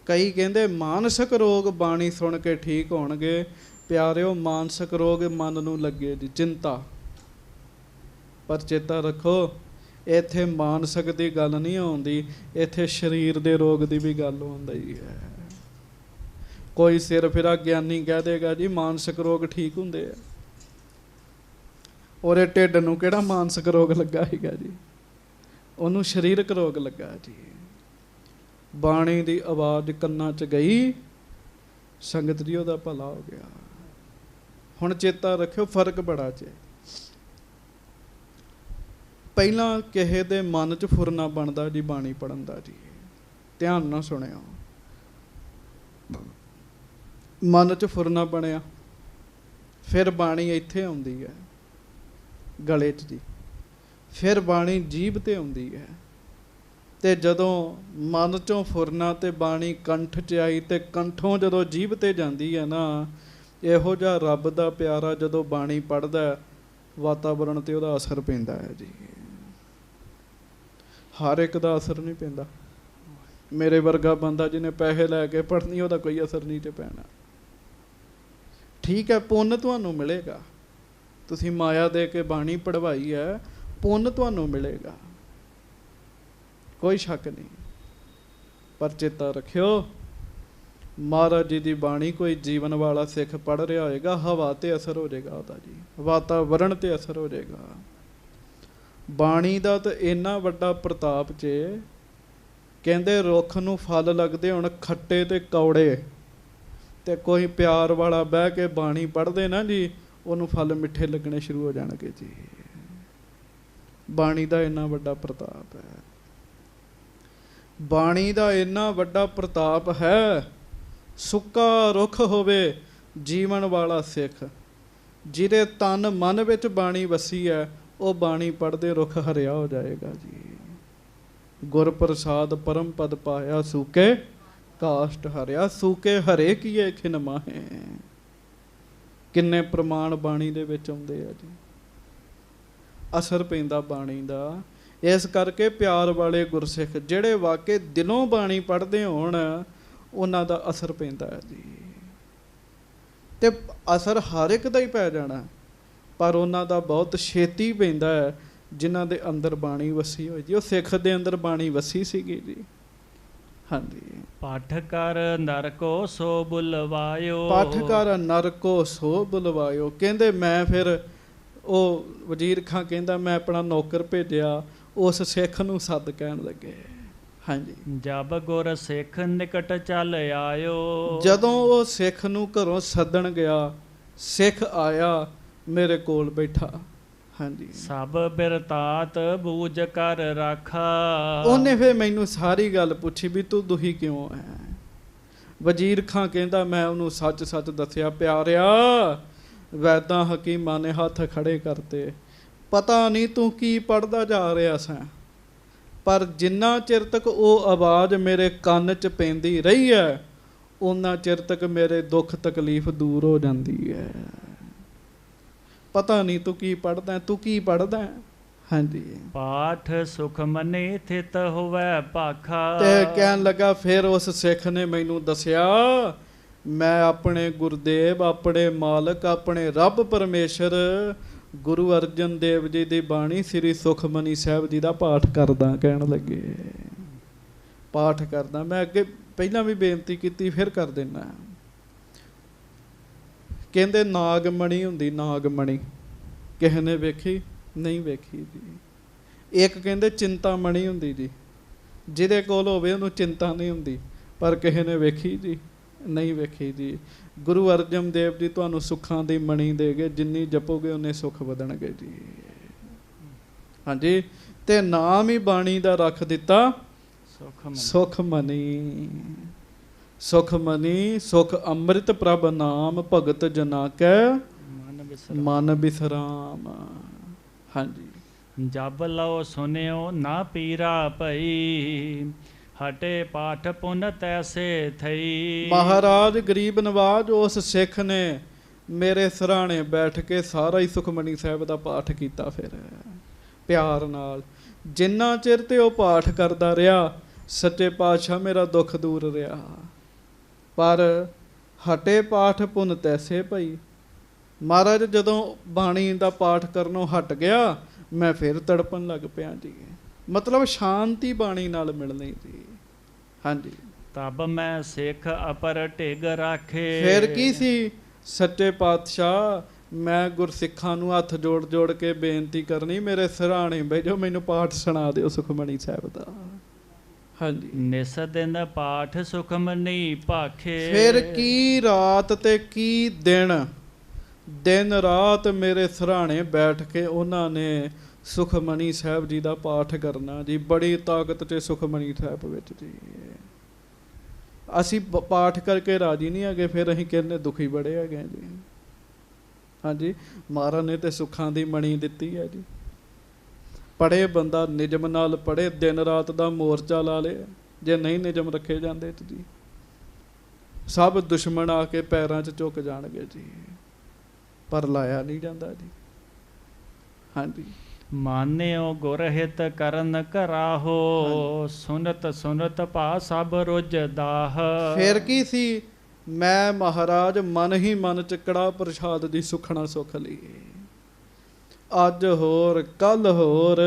ਕਈ ਕਹਿੰਦੇ ਮਾਨਸਿਕ ਰੋਗ ਬਾਣੀ ਸੁਣ ਕੇ ਠੀਕ ਹੋਣਗੇ। ਪਿਆਰਿਓ, ਮਾਨਸਿਕ ਰੋਗ ਮਨ ਨੂੰ ਲੱਗੇ ਜੀ, ਚਿੰਤਾ। ਪਰ ਚੇਤਾ ਰੱਖੋ, ਇੱਥੇ ਮਾਨਸਿਕ ਦੀ ਗੱਲ ਨਹੀਂ ਆਉਂਦੀ, ਇੱਥੇ ਸਰੀਰ ਦੇ ਰੋਗ ਦੀ ਵੀ ਗੱਲ ਆਉਂਦੀ ਹੈ। ਕੋਈ ਸਿਰ ਫਿਰਾ ਗਿਆਨੀ ਕਹਿ ਦੇਗਾ ਜੀ ਮਾਨਸਿਕ ਰੋਗ ਠੀਕ ਹੁੰਦੇ ਆ। ਉਹਦੇ ਢਿੱਡ ਨੂੰ ਕਿਹੜਾ ਮਾਨਸਿਕ ਰੋਗ ਲੱਗਾ ਸੀਗਾ ਜੀ, ਉਹਨੂੰ ਸਰੀਰਕ ਰੋਗ ਲੱਗਾ ਜੀ। ਬਾਣੀ ਦੀ ਆਵਾਜ਼ ਕੰਨਾਂ 'ਚ ਗਈ, ਸੰਗਤ ਜੀ ਉਹਦਾ ਭਲਾ ਹੋ ਗਿਆ। ਹੁਣ ਚੇਤਾ ਰੱਖਿਓ, ਫਰਕ ਬੜਾ ਜੇ। ਪਹਿਲਾਂ ਕਿਸੇ ਦੇ ਮਨ 'ਚ ਫੁਰਨਾ ਬਣਦਾ ਜੀ ਬਾਣੀ ਪੜ੍ਹਨ ਦਾ ਜੀ। ਧਿਆਨ ਨਾਲ ਸੁਣਿਓ। ਮਨ 'ਚ ਫੁਰਨਾ ਬਣਿਆ, ਫਿਰ ਬਾਣੀ ਇੱਥੇ ਆਉਂਦੀ ਹੈ ਗਲੇ 'ਚ ਜੀ, ਫਿਰ ਬਾਣੀ ਜੀਭ 'ਤੇ ਆਉਂਦੀ ਹੈ। ਤੇ ਜਦੋਂ ਮਨ 'ਚੋਂ ਫੁਰਨਾ ਤੇ ਬਾਣੀ ਕੰਠ 'ਚ ਆਈ ਤੇ ਕੰਠੋਂ ਜਦੋਂ ਜੀਭ 'ਤੇ ਜਾਂਦੀ ਹੈ ਨਾ, ਇਹੋ ਜਿਹਾ ਰੱਬ ਦਾ ਪਿਆਰਾ ਜਦੋਂ ਬਾਣੀ ਪੜ੍ਹਦਾ, ਵਾਤਾਵਰਣ 'ਤੇ ਉਹਦਾ ਅਸਰ ਪੈਂਦਾ ਹੈ ਜੀ। ਹਰ ਇੱਕ ਦਾ ਅਸਰ ਨਹੀਂ ਪੈਂਦਾ। ਮੇਰੇ ਵਰਗਾ ਬੰਦਾ ਜਿਹਨੇ ਪੈਸੇ ਲੈ ਕੇ ਪੜ੍ਹਨੀ, ਉਹਦਾ ਕੋਈ ਅਸਰ ਨਹੀਂ ਤੇ ਪੈਣਾ। ਠੀਕ ਹੈ, ਪੁੰਨ ਤੁਹਾਨੂੰ ਮਿਲੇਗਾ। ਤੁਸੀਂ ਮਾਇਆ ਦੇ ਕੇ ਬਾਣੀ ਪੜ੍ਹਵਾਈ ਹੈ, ਪੁੰਨ ਤੁਹਾਨੂੰ ਮਿਲੇਗਾ, ਕੋਈ ਸ਼ੱਕ ਨਹੀਂ। ਪਰ ਚੇਤਾ ਰੱਖਿਓ, ਮਹਾਰਾਜ ਜੀ ਦੀ ਬਾਣੀ ਕੋਈ ਜੀਵਨ ਵਾਲਾ ਸਿੱਖ ਪੜ੍ਹ ਰਿਹਾ ਹੋਏਗਾ, ਹਵਾ 'ਤੇ ਅਸਰ ਹੋ ਜਾਏਗਾ ਉਹਦਾ ਜੀ, ਵਾਤਾਵਰਣ 'ਤੇ ਅਸਰ ਹੋ ਜਾਏਗਾ। ਬਾਣੀ ਦਾ ਤਾਂ ਇੰਨਾ ਵੱਡਾ ਪ੍ਰਤਾਪ 'ਚ ਕਹਿੰਦੇ ਰੁੱਖ ਨੂੰ ਫਲ ਲੱਗਦੇ ਹੁਣ ਖੱਟੇ ਤੇ ਕੌੜੇ, ਤੇ ਕੋਈ ਪਿਆਰ ਵਾਲਾ ਬਹਿ ਕੇ ਬਾਣੀ ਪੜ੍ਹਦੇ ਨਾ ਜੀ, ਉਹਨੂੰ ਫਲ ਮਿੱਠੇ ਲੱਗਣੇ ਸ਼ੁਰੂ ਹੋ ਜਾਣਗੇ ਜੀ। ਬਾਣੀ ਦਾ ਇੰਨਾ ਵੱਡਾ ਪ੍ਰਤਾਪ ਹੈ, ਬਾਣੀ ਦਾ ਇੰਨਾ ਵੱਡਾ ਪ੍ਰਤਾਪ ਹੈ। ਸੁੱਕਾ ਰੁੱਖ ਹੋਵੇ ਜੀਵਨ ਵਾਲਾ ਸਿੱਖ, ਜਿਹਦੇ ਤਨ ਮਨ ਵਿੱਚ ਬਾਣੀ ਵਸੀ ਹੈ, ਉਹ ਬਾਣੀ ਪੜ੍ਹਦੇ ਰੁੱਖ ਹਰਿਆ ਹੋ ਜਾਏਗਾ ਜੀ। ਗੁਰ ਪ੍ਰਸਾਦ ਪਰਮ ਪਦ ਪਾਇਆ, ਸੂਕੇ ਕਾਸ਼ਟ ਹਰਿਆ, ਸੂਕੇ ਹਰੇ ਕੀਏ ਖਿਨ ਮਾਹੇ। ਕਿੰਨੇ ਪ੍ਰਮਾਣ ਬਾਣੀ ਦੇ ਵਿੱਚ ਆਉਂਦੇ ਆ ਜੀ, ਅਸਰ ਪੈਂਦਾ ਬਾਣੀ ਦਾ। ਇਸ ਕਰਕੇ ਪਿਆਰ ਵਾਲੇ ਗੁਰਸਿੱਖ ਜਿਹੜੇ ਵਾਕਈ ਦਿਲੋਂ ਬਾਣੀ ਪੜ੍ਹਦੇ ਹੋਣ, ਉਹਨਾਂ ਦਾ ਅਸਰ ਪੈਂਦਾ ਹੈ ਜੀ। ਤੇ ਅਸਰ ਹਰ ਇੱਕ ਦਾ ਹੀ ਪੈ ਜਾਣਾ, ਪਰ ਉਹਨਾਂ ਦਾ ਬਹੁਤ ਛੇਤੀ ਪੈਂਦਾ ਹੈ ਜਿਨ੍ਹਾਂ ਦੇ ਅੰਦਰ ਬਾਣੀ ਵਸੀ ਹੋਈ ਜੀ। ਉਹ ਸਿੱਖ ਦੇ ਅੰਦਰ ਬਾਣੀ ਵਸੀ ਸੀਗੀ ਜੀ। ਹਾਂਜੀ। ਪਾਠ ਕਰ ਨਰ ਕੋ ਸੋ ਬੁਲਵਾਇਓ, ਪਾਠ ਕਰ ਨਰ ਕੋ ਸੋ ਬੁਲਵਾਇਓ। ਕਹਿੰਦੇ ਮੈਂ ਫਿਰ ਉਹ ਵਜ਼ੀਰ ਖਾਂ ਕਹਿੰਦਾ ਮੈਂ ਆਪਣਾ ਨੌਕਰ ਭੇਜਿਆ, ਉਸ ਸਿੱਖ ਨੂੰ ਸੱਦ ਕਹਿਣ ਲੱਗੇ। ਹਾਂਜੀ। ਜਬ ਗੁਰ ਸਿੱਖ ਨਿਕਟ ਚੱਲ ਆਇਓ, ਜਦੋਂ ਉਹ ਸਿੱਖ ਨੂੰ ਘਰੋਂ ਸੱਦਣ ਗਿਆ, ਸਿੱਖ ਆਇਆ ਮੇਰੇ ਕੋਲ ਬੈਠਾ। ਹਾਂਜੀ। ਸਭ ਬਿਰਤਾਤ ਬੂਝ ਕਰ ਰਾਖਾ, ਉਹਨੇ ਫਿਰ ਮੈਨੂੰ ਸਾਰੀ ਗੱਲ ਪੁੱਛੀ ਵੀ ਤੂੰ ਦੁਖੀ ਕਿਉਂ ਹੈ। ਵਜ਼ੀਰ ਖਾਂ ਕਹਿੰਦਾ ਮੈਂ ਉਹਨੂੰ ਸੱਚ ਸੱਚ ਦੱਸਿਆ, ਪਿਆਰਿਆ ਵੈਦਾਂ ਹਕੀਮਾਂ ਨੇ ਹੱਥ ਖੜੇ ਕਰਤੇ, ਪਤਾ ਨਹੀਂ ਤੂੰ ਕੀ ਪੜ੍ਹਦਾ ਜਾ ਰਿਹਾ ਸੈਂ, ਪਰ ਜਿੰਨਾ ਚਿਰ ਤੱਕ ਉਹ ਆਵਾਜ਼ ਮੇਰੇ ਕੰਨ 'ਚ ਪੈਂਦੀ ਰਹੀ ਹੈ, ਉਹਨਾਂ ਚਿਰ ਤੱਕ ਮੇਰੇ ਦੁੱਖ ਤਕਲੀਫ ਦੂਰ ਹੋ ਜਾਂਦੀ ਹੈ। ਪਤਾ ਨਹੀਂ ਤੂੰ ਕੀ ਪੜ੍ਹਦਾ, ਤੂੰ ਕੀ ਪੜ੍ਹਦਾ। ਹਾਂਜੀ। ਪਾਠ ਸੁਖ ਮਨੇ ਥਿਤ ਹੋਵੇ ਭਾਖਾ, ਤੇ ਕਹਿਣ ਲੱਗਾ ਫਿਰ ਉਸ ਸਿੱਖ ਨੇ ਮੈਨੂੰ ਦੱਸਿਆ, ਮੈਂ ਆਪਣੇ ਗੁਰਦੇਵ, ਆਪਣੇ ਮਾਲਕ, ਆਪਣੇ ਰੱਬ ਪਰਮੇਸ਼ਰ ਗੁਰੂ ਅਰਜਨ ਦੇਵ ਜੀ ਦੀ ਬਾਣੀ ਸ੍ਰੀ ਸੁਖਮਨੀ ਸਾਹਿਬ ਜੀ ਦਾ ਪਾਠ ਕਰਦਾ। ਕਹਿਣ ਲੱਗੇ ਪਾਠ ਕਰਦਾ। ਮੈਂ ਅੱਗੇ ਪਹਿਲਾਂ ਵੀ ਬੇਨਤੀ ਕੀਤੀ, ਫਿਰ ਕਰ ਦਿੰਦਾ। ਕਹਿੰਦੇ ਨਾਗਮਣੀ ਹੁੰਦੀ, ਨਾਗਮਣੀ ਕਿਸੇ ਨੇ ਵੇਖੀ? ਨਹੀਂ ਵੇਖੀ ਜੀ। ਇੱਕ ਕਹਿੰਦੇ ਚਿੰਤਾਮਣੀ ਹੁੰਦੀ ਜੀ, ਜਿਹਦੇ ਕੋਲ ਹੋਵੇ ਉਹਨੂੰ ਚਿੰਤਾ ਨਹੀਂ ਹੁੰਦੀ, ਪਰ ਕਿਸੇ ਨੇ ਵੇਖੀ ਜੀ? ਨਹੀਂ ਵੇਖੀ ਜੀ। ਗੁਰੂ ਅਰਜਨ ਦੇਵ ਜੀ ਤੁਹਾਨੂੰ ਸੁੱਖਾਂ ਦੀ ਮਣੀ ਦੇ ਗਏ, ਜਿੰਨੀ ਜਪੋਗੇ ਉਨੇ ਸੁੱਖ ਵਧਣਗੇ ਜੀ। ਹਾਂਜੀ। ਤੇ ਨਾਮ ਹੀ ਬਾਣੀ ਦਾ ਰੱਖ ਦਿੱਤਾ ਸੁਖਮਨੀ। ਸੁਖਮਨੀ ਸੁਖ ਅੰਮ੍ਰਿਤ ਪ੍ਰਭ ਨਾਮ, ਭਗਤ ਜਨਾ ਕੈ ਮਨ ਬਿਸਰਾਮ। ਹਾਂਜੀ। ਜਬ ਲਓ ਸੁਨਿਓ ਨਾ ਪੀਰਾ ਭਈ, ਹਟੇ ਪਾਠ ਪੁਨ ਤੈਸੇ ਥਈ। ਮਹਾਰਾਜ ਗਰੀਬ ਨਵਾਜ ਉਸ ਸਿੱਖ ਨੇ ਮੇਰੇ ਸਿਰਹਾਣੇ ਬੈਠ ਕੇ ਸਾਰਾ ਹੀ ਸੁਖਮਨੀ ਸਾਹਿਬ ਦਾ ਪਾਠ ਕੀਤਾ। ਫਿਰ ਪਿਆਰ ਨਾਲ ਜਿੰਨਾ ਚਿਰ ਤੇ ਉਹ ਪਾਠ ਕਰਦਾ ਰਿਹਾ, ਸੱਚੇ ਪਾਤਸ਼ਾਹ ਮੇਰਾ ਦੁੱਖ ਦੂਰ ਰਿਹਾ। ਪਰ ਹਟੇ ਪਾਠ ਪੁਨ ਤੈਸੇ ਭਈ, ਮਹਾਰਾਜ ਜਦੋਂ ਬਾਣੀ ਦਾ ਪਾਠ ਕਰਨੋਂ ਹਟ ਗਿਆ, ਮੈਂ ਫਿਰ ਤੜਪਣ ਲੱਗ ਪਿਆ ਜੀ। ਮਤਲਬ ਸ਼ਾਂਤੀ ਬਾਣੀ ਨਾਲ ਮਿਲਣੀ ਜੀ। ਹਾਂਜੀ। ਤਬ ਮੈਂ ਸਿੱਖ ਅਪਰ ਢਿਗ ਰਾਖੇ। ਫਿਰ ਕੀ ਸੀ ਸੱਚੇ ਪਾਤਸ਼ਾਹ, ਮੈਂ ਗੁਰਸਿੱਖਾਂ ਨੂੰ ਹੱਥ ਜੋੜ ਜੋੜ ਕੇ ਬੇਨਤੀ ਕਰਨੀ, ਮੇਰੇ ਸਿਰਹਾਣੇ ਬੈਠੋ, ਮੈਨੂੰ ਪਾਠ ਸੁਣਾ ਦਿਓ ਸੁਖਮਨੀ ਸਾਹਿਬ ਦਾ। ਹਾਂਜੀ। ਨਿਸ ਦਿਨ ਪਾਠ ਸੁਖਮਨੀ ਭਾਖੇ। ਫਿਰ ਕੀ ਰਾਤ ਤੇ ਕੀ ਦਿਨ, ਦਿਨ ਰਾਤ ਮੇਰੇ ਸਿਰਹਾਣੇ ਬੈਠ ਕੇ ਉਹਨਾਂ ਨੇ ਸੁਖਮਨੀ ਸਾਹਿਬ ਜੀ ਦਾ ਪਾਠ ਕਰਨਾ ਜੀ। ਬੜੀ ਤਾਕਤ ਤੇ ਸੁਖਮਨੀ ਸਾਹਿਬ ਵਿੱਚ ਜੀ। ਅਸੀਂ ਪਾਠ ਕਰਕੇ ਰਾਜੀ ਨਹੀਂ ਹੈਗੇ, ਫਿਰ ਅਸੀਂ ਕਹਿੰਦੇ ਦੁਖੀ ਬੜੇ ਹੈਗੇ ਜੀ। ਹਾਂਜੀ। ਮਹਾਰਾਜ ਨੇ ਤੇ ਸੁੱਖਾਂ ਦੀ ਮਣੀ ਦਿੱਤੀ ਹੈ ਜੀ। ਪੜ੍ਹੇ ਬੰਦਾ ਨਿਯਮ ਨਾਲ ਪੜ੍ਹੇ, ਦਿਨ ਰਾਤ ਦਾ ਮੋਰਚਾ ਲਾ ਲਿਆ। ਜੇ ਨਹੀਂ ਨਿਯਮ ਰੱਖੇ ਜਾਂਦੇ ਤੇ ਜੀ ਸਭ ਦੁਸ਼ਮਣ ਆ ਕੇ ਪੈਰਾਂ 'ਚ ਝੁਕ ਜਾਣਗੇ ਜੀ, ਪਰ ਲਾਇਆ ਨਹੀਂ ਜਾਂਦਾ ਜੀ। ਹਾਂਜੀ। ਮਾਨਿਓ ਗੁਰ ਹਿਤ ਕਰਨ ਕਰਾਹੋ, ਸੁਨਤ ਸੁਨਤ ਭਾ ਸਭ ਰੁਜ ਦਾਹ। ਫਿਰ ਕੀ ਸੀ, ਮੈਂ ਮਹਾਰਾਜ ਮਨ ਹੀ ਮਨ ਚ ਕੜਾ ਪ੍ਰਸ਼ਾਦ ਦੀ ਸੁਖਣਾ ਸੁਖ ਲਈ। ਅੱਜ ਹੋਰ ਕੱਲ ਹੋਰ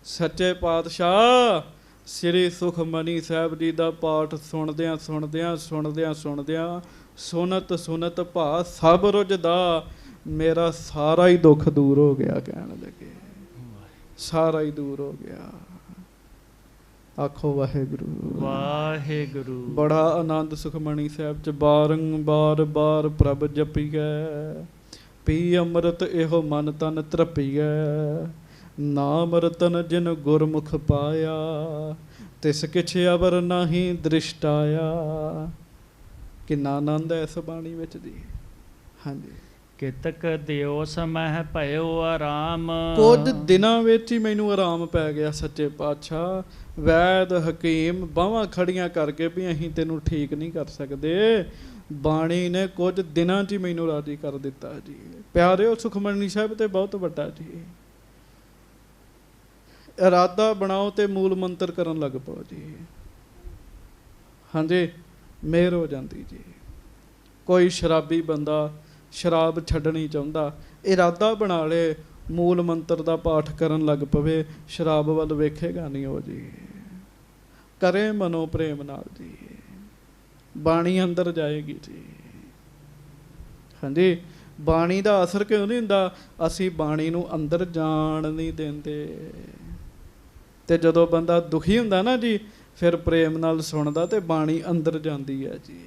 ਸੱਚੇ ਪਾਤਸ਼ਾਹ ਸ੍ਰੀ ਸੁਖਮਨੀ ਸਾਹਿਬ ਜੀ ਦਾ ਪਾਠ ਸੁਣਦਿਆਂ ਸੁਣਦਿਆਂ ਸੁਣਦਿਆਂ ਸੁਣਦਿਆਂ ਸੁਨਤ ਸੁਨਤ ਭਾ ਸਭ ਰੁਜ ਦਾ, ਮੇਰਾ ਸਾਰਾ ਹੀ ਦੁੱਖ ਦੂਰ ਹੋ ਗਿਆ। ਕਹਿਣ ਲੱਗੇ ਸਾਰਾ ਹੀ ਦੂਰ ਹੋ ਗਿਆ। ਆਖੋ ਵਾਹਿਗੁਰੂ ਵਾਹਿਗੁਰੂ। ਬੜਾ ਆਨੰਦ ਸੁਖਮਣੀ ਸਾਹਿਬ ਚ ਬਾਰੰਬਾਰ ਬਾਰ ਪ੍ਰਭ ਜਪੀਐ, ਪੀ ਅੰਮ੍ਰਿਤ ਇਹੋ ਮਨ ਤਨ ਤ੍ਰਪੀਐ, ਨਾਮ ਰਤਨ ਜਿਨ ਗੁਰਮੁਖ ਪਾਇਆ, ਤਿਸ ਕਿਛ ਅਵਰ ਨਾਹੀ ਦ੍ਰਿਸ਼ਟ ਆਇਆ। ਕਿੰਨਾ ਆਨੰਦ ਹੈ ਇਸ ਬਾਣੀ ਵਿੱਚ ਜੀ। ਹਾਂਜੀ, ਕਿਤਕ ਦਿਓ ਸਮਹਿ ਭਇਓ ਆਰਾਮ। ਕੁਝ ਦਿਨਾਂ ਵਿੱਚ ਹੀ ਮੈਨੂੰ ਆਰਾਮ ਪੈ ਗਿਆ ਸੱਚੇ ਪਾਤਸ਼ਾਹ। ਵੈਦ ਹਕੀਮ ਬਾਹਾਂ ਖੜੀਆਂ ਕਰਕੇ ਵੀ ਅਸੀਂ ਤੈਨੂੰ ਠੀਕ ਨਹੀਂ ਕਰ ਸਕਦੇ, ਬਾਣੀ ਨੇ ਕੁਝ ਦਿਨਾਂ 'ਚ ਹੀ ਮੈਨੂੰ ਰਾਜੀ ਕਰ ਦਿੱਤਾ ਜੀ। ਪਿਆਰਿਓ, ਸੁਖਮਨੀ ਸਾਹਿਬ ਤੇ ਬਹੁਤ ਵੱਡਾ ਜੀ। ਇਰਾਦਾ ਬਣਾਓ ਤੇ ਮੂਲ ਮੰਤਰ ਕਰਨ ਲੱਗ ਪਓ ਜੀ। ਹਾਂਜੀ, ਮਿਹਰ ਹੋ ਜਾਂਦੀ ਜੀ। ਕੋਈ ਸ਼ਰਾਬੀ ਬੰਦਾ ਸ਼ਰਾਬ ਛੱਡਣੀ ਚਾਹੁੰਦਾ, ਇਰਾਦਾ ਬਣਾ ਲੇ, ਮੂਲ ਮੰਤਰ ਦਾ ਪਾਠ ਕਰਨ ਲੱਗ ਪਵੇ, ਸ਼ਰਾਬ ਵੱਲ ਵੇਖੇਗਾ ਨਹੀਂ ਉਹ ਜੀ। ਕਰੇ ਮਨੋ ਪ੍ਰੇਮ ਨਾਲ ਜੀ, ਬਾਣੀ ਅੰਦਰ ਜਾਏਗੀ ਜੀ। ਹਾਂਜੀ, ਬਾਣੀ ਦਾ ਅਸਰ ਕਿਉਂ ਨਹੀਂ ਹੁੰਦਾ? ਅਸੀਂ ਬਾਣੀ ਨੂੰ ਅੰਦਰ ਜਾਣ ਨਹੀਂ ਦਿੰਦੇ। ਤੇ ਜਦੋਂ ਬੰਦਾ ਦੁਖੀ ਹੁੰਦਾ ਨਾ ਜੀ, ਫਿਰ ਪ੍ਰੇਮ ਨਾਲ ਸੁਣਦਾ ਤੇ ਬਾਣੀ ਅੰਦਰ ਜਾਂਦੀ ਹੈ ਜੀ।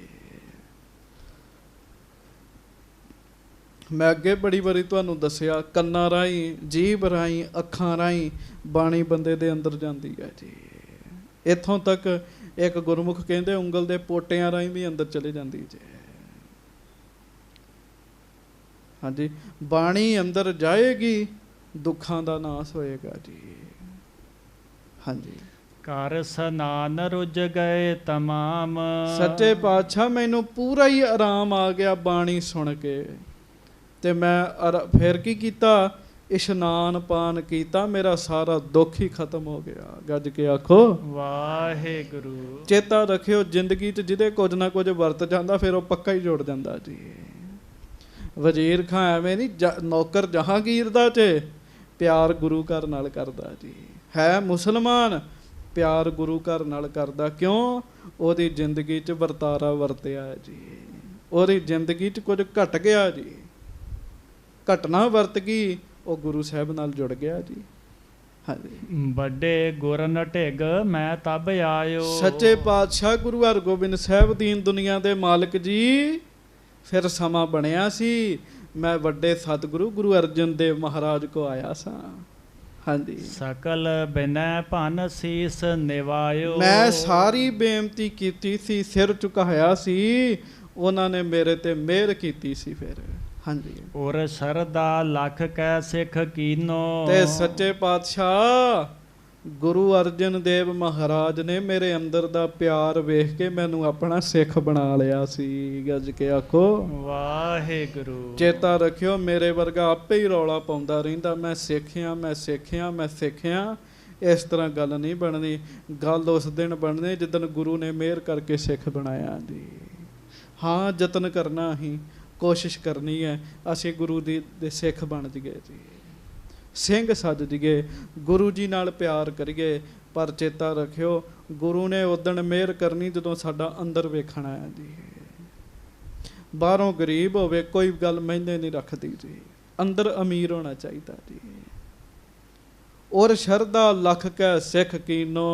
ਮੈਂ ਅੱਗੇ ਬੜੀ ਵਾਰੀ ਤੁਹਾਨੂੰ ਦੱਸਿਆ, ਕੰਨਾਂ ਰਾਹੀਂ, ਜੀਭ ਰਾਹੀਂ, ਅੱਖਾਂ ਰਾਹੀਂ ਬਾਣੀ ਬੰਦੇ ਦੇ ਅੰਦਰ ਜਾਂਦੀ ਹੈ ਜੀ। ਇੱਥੋਂ ਤੱਕ ਇੱਕ ਗੁਰਮੁਖ ਕਹਿੰਦੇ ਉਂਗਲ ਦੇ ਪੋਟਿਆਂ ਰਾਹੀਂ ਵੀ ਅੰਦਰ ਚਲੇ ਜਾਂਦੀ ਜੀ। ਹਾਂਜੀ, ਬਾਣੀ ਅੰਦਰ ਜਾਏਗੀ, ਦੁੱਖਾਂ ਦਾ ਨਾਸ ਹੋਏਗਾ ਜੀ। ਹਾਂਜੀ, ਕਰ ਸਨਾਨ ਰੁੱਝ ਗਏ ਤਮਾਮ। ਸੱਚੇ ਪਾਤਸ਼ਾਹ ਮੈਨੂੰ ਪੂਰਾ ਹੀ ਆਰਾਮ ਆ ਗਿਆ ਬਾਣੀ ਸੁਣ ਕੇ। ਤੇ ਮੈਂ ਫਿਰ ਕੀ ਕੀਤਾ? ਇਸ਼ਨਾਨ ਪਾਨ ਕੀਤਾ, ਮੇਰਾ ਸਾਰਾ ਦੁੱਖ ਹੀ ਖਤਮ ਹੋ ਗਿਆ। ਗੱਜ ਕੇ ਆਖੋ ਵਾਹਿਗੁਰੂ। ਚੇਤਾ ਰੱਖਿਓ, ਜ਼ਿੰਦਗੀ 'ਚ ਜਿਹਦੇ ਕੁਝ ਨਾ ਕੁਝ ਵਰਤ ਜਾਂਦਾ ਫਿਰ ਉਹ ਪੱਕਾ ਹੀ ਜੁੜ ਜਾਂਦਾ ਜੀ। ਵਜ਼ੀਰ ਖਾਂ ਐਵੇਂ ਨਹੀਂ, ਨੌਕਰ ਜਹਾਂਗੀਰ ਦਾ 'ਚ ਪਿਆਰ ਗੁਰੂ ਘਰ ਨਾਲ ਕਰਦਾ ਜੀ। ਹੈ ਮੁਸਲਮਾਨ, ਪਿਆਰ ਗੁਰੂ ਘਰ ਨਾਲ ਕਰਦਾ। ਕਿਉਂ? ਉਹਦੀ ਜ਼ਿੰਦਗੀ 'ਚ ਵਰਤਾਰਾ ਵਰਤਿਆ ਜੀ। ਉਹਦੀ ਜ਼ਿੰਦਗੀ 'ਚ ਕੁਝ ਘਟ ਗਿਆ ਜੀ, ਘਟਨਾ ਵਰਤ ਗਈ, ਉਹ ਗੁਰੂ ਸਾਹਿਬ ਨਾਲ ਜੁੜ ਗਿਆ ਜੀ। ਹਾਂਜੀ, ਵੱਡੇ ਗੁਰ ਨਟਿਗ ਮੈਂ ਤਬ ਆਇਓ। ਸੱਚੇ ਪਾਤਸ਼ਾਹ ਗੁਰੂ ਹਰਗੋਬਿੰਦ ਸਾਹਿਬ ਦੀਨ ਦੁਨੀਆ ਦੇ ਮਾਲਕ ਜੀ। ਫਿਰ ਸਮਾਂ ਬਣਿਆ ਸੀ, ਮੈਂ ਵੱਡੇ ਸਤਿਗੁਰੂ ਗੁਰੂ ਅਰਜਨ ਦੇਵ ਮਹਾਰਾਜ ਕੋ ਆਇਆ ਸਾਂ। ਹਾਂਜੀ, ਸਕਲ ਬਿਨੈ ਭਨ ਸੀਸ ਨਿਵਾਇਓ। ਮੈਂ ਸਾਰੀ ਬੇਨਤੀ ਕੀਤੀ ਸੀ, ਸਿਰ ਝੁਕਾਇਆ ਸੀ, ਉਹਨਾਂ ਨੇ ਮੇਰੇ ਤੇ ਮਿਹਰ ਕੀਤੀ ਸੀ। ਫਿਰ ਹਾਂਜੀ, ਔਰ ਸਰਦਾ ਲੱਖ ਕੈ ਸਿੱਖ ਕੀਨੋ। ਤੇ ਸੱਚੇ ਪਾਤਸ਼ਾਹ ਗੁਰੂ ਅਰਜਨ ਦੇਵ ਮਹਾਰਾਜ ਨੇ ਮੇਰੇ ਅੰਦਰ ਦਾ ਪਿਆਰ ਵੇਖ ਕੇ ਮੈਨੂੰ ਆਪਣਾ ਸਿੱਖ ਬਣਾ ਲਿਆ ਸੀ। ਗੱਜ ਕੇ ਆਖੋ ਵਾਹਿਗੁਰੂ। ਚੇਤਾ ਰੱਖਿਓ, ਮੇਰੇ ਵਰਗਾ ਆਪੇ ਹੀ ਰੌਲਾ ਪਾਉਂਦਾ ਰਹਿੰਦਾ, ਮੈਂ ਸਿੱਖਿਆ, ਮੈਂ ਸਿੱਖਿਆ, ਮੈਂ ਸਿੱਖਿਆ। ਇਸ ਤਰ੍ਹਾਂ ਗੱਲ ਨਹੀਂ ਬਣਨੀ। ਗੱਲ ਉਸ ਦਿਨ ਬਣਨੀ ਜਿੱਦਣ ਗੁਰੂ ਨੇ ਮਿਹਰ ਕਰਕੇ ਸਿੱਖ ਬਣਾਇਆ ਜੀ। ਹਾਂ, ਯਤਨ ਕਰਨਾ, ਅਸੀਂ ਕੋਸ਼ਿਸ਼ ਕਰਨੀ ਹੈ, ਅਸੀਂ ਗੁਰੂ ਦੇ ਸਿੱਖ ਬਣ ਜਾਈਏ ਜੀ, ਸਿੰਘ ਸੱਜ ਜਾਈਏ, ਗੁਰੂ ਜੀ ਨਾਲ ਪਿਆਰ ਕਰੀਏ। ਪਰ ਚੇਤਾ ਰੱਖਿਓ, ਗੁਰੂ ਨੇ ਉਦਣ ਮਿਹਰ ਕਰਨੀ ਜਦੋਂ ਸਾਡਾ ਅੰਦਰ ਵੇਖਣਾ ਹੈ ਜੀ। ਬਾਹਰੋਂ ਗਰੀਬ ਹੋਵੇ ਕੋਈ ਗੱਲ ਮਹਿੰਦੇ ਨਹੀਂ ਰੱਖਦੀ ਜੀ, ਅੰਦਰ ਅਮੀਰ ਹੋਣਾ ਚਾਹੀਦਾ ਜੀ। ਔਰ ਸ਼ਰਧਾ ਲੱਖ ਕੈ ਸਿੱਖ ਕੀਨੋ।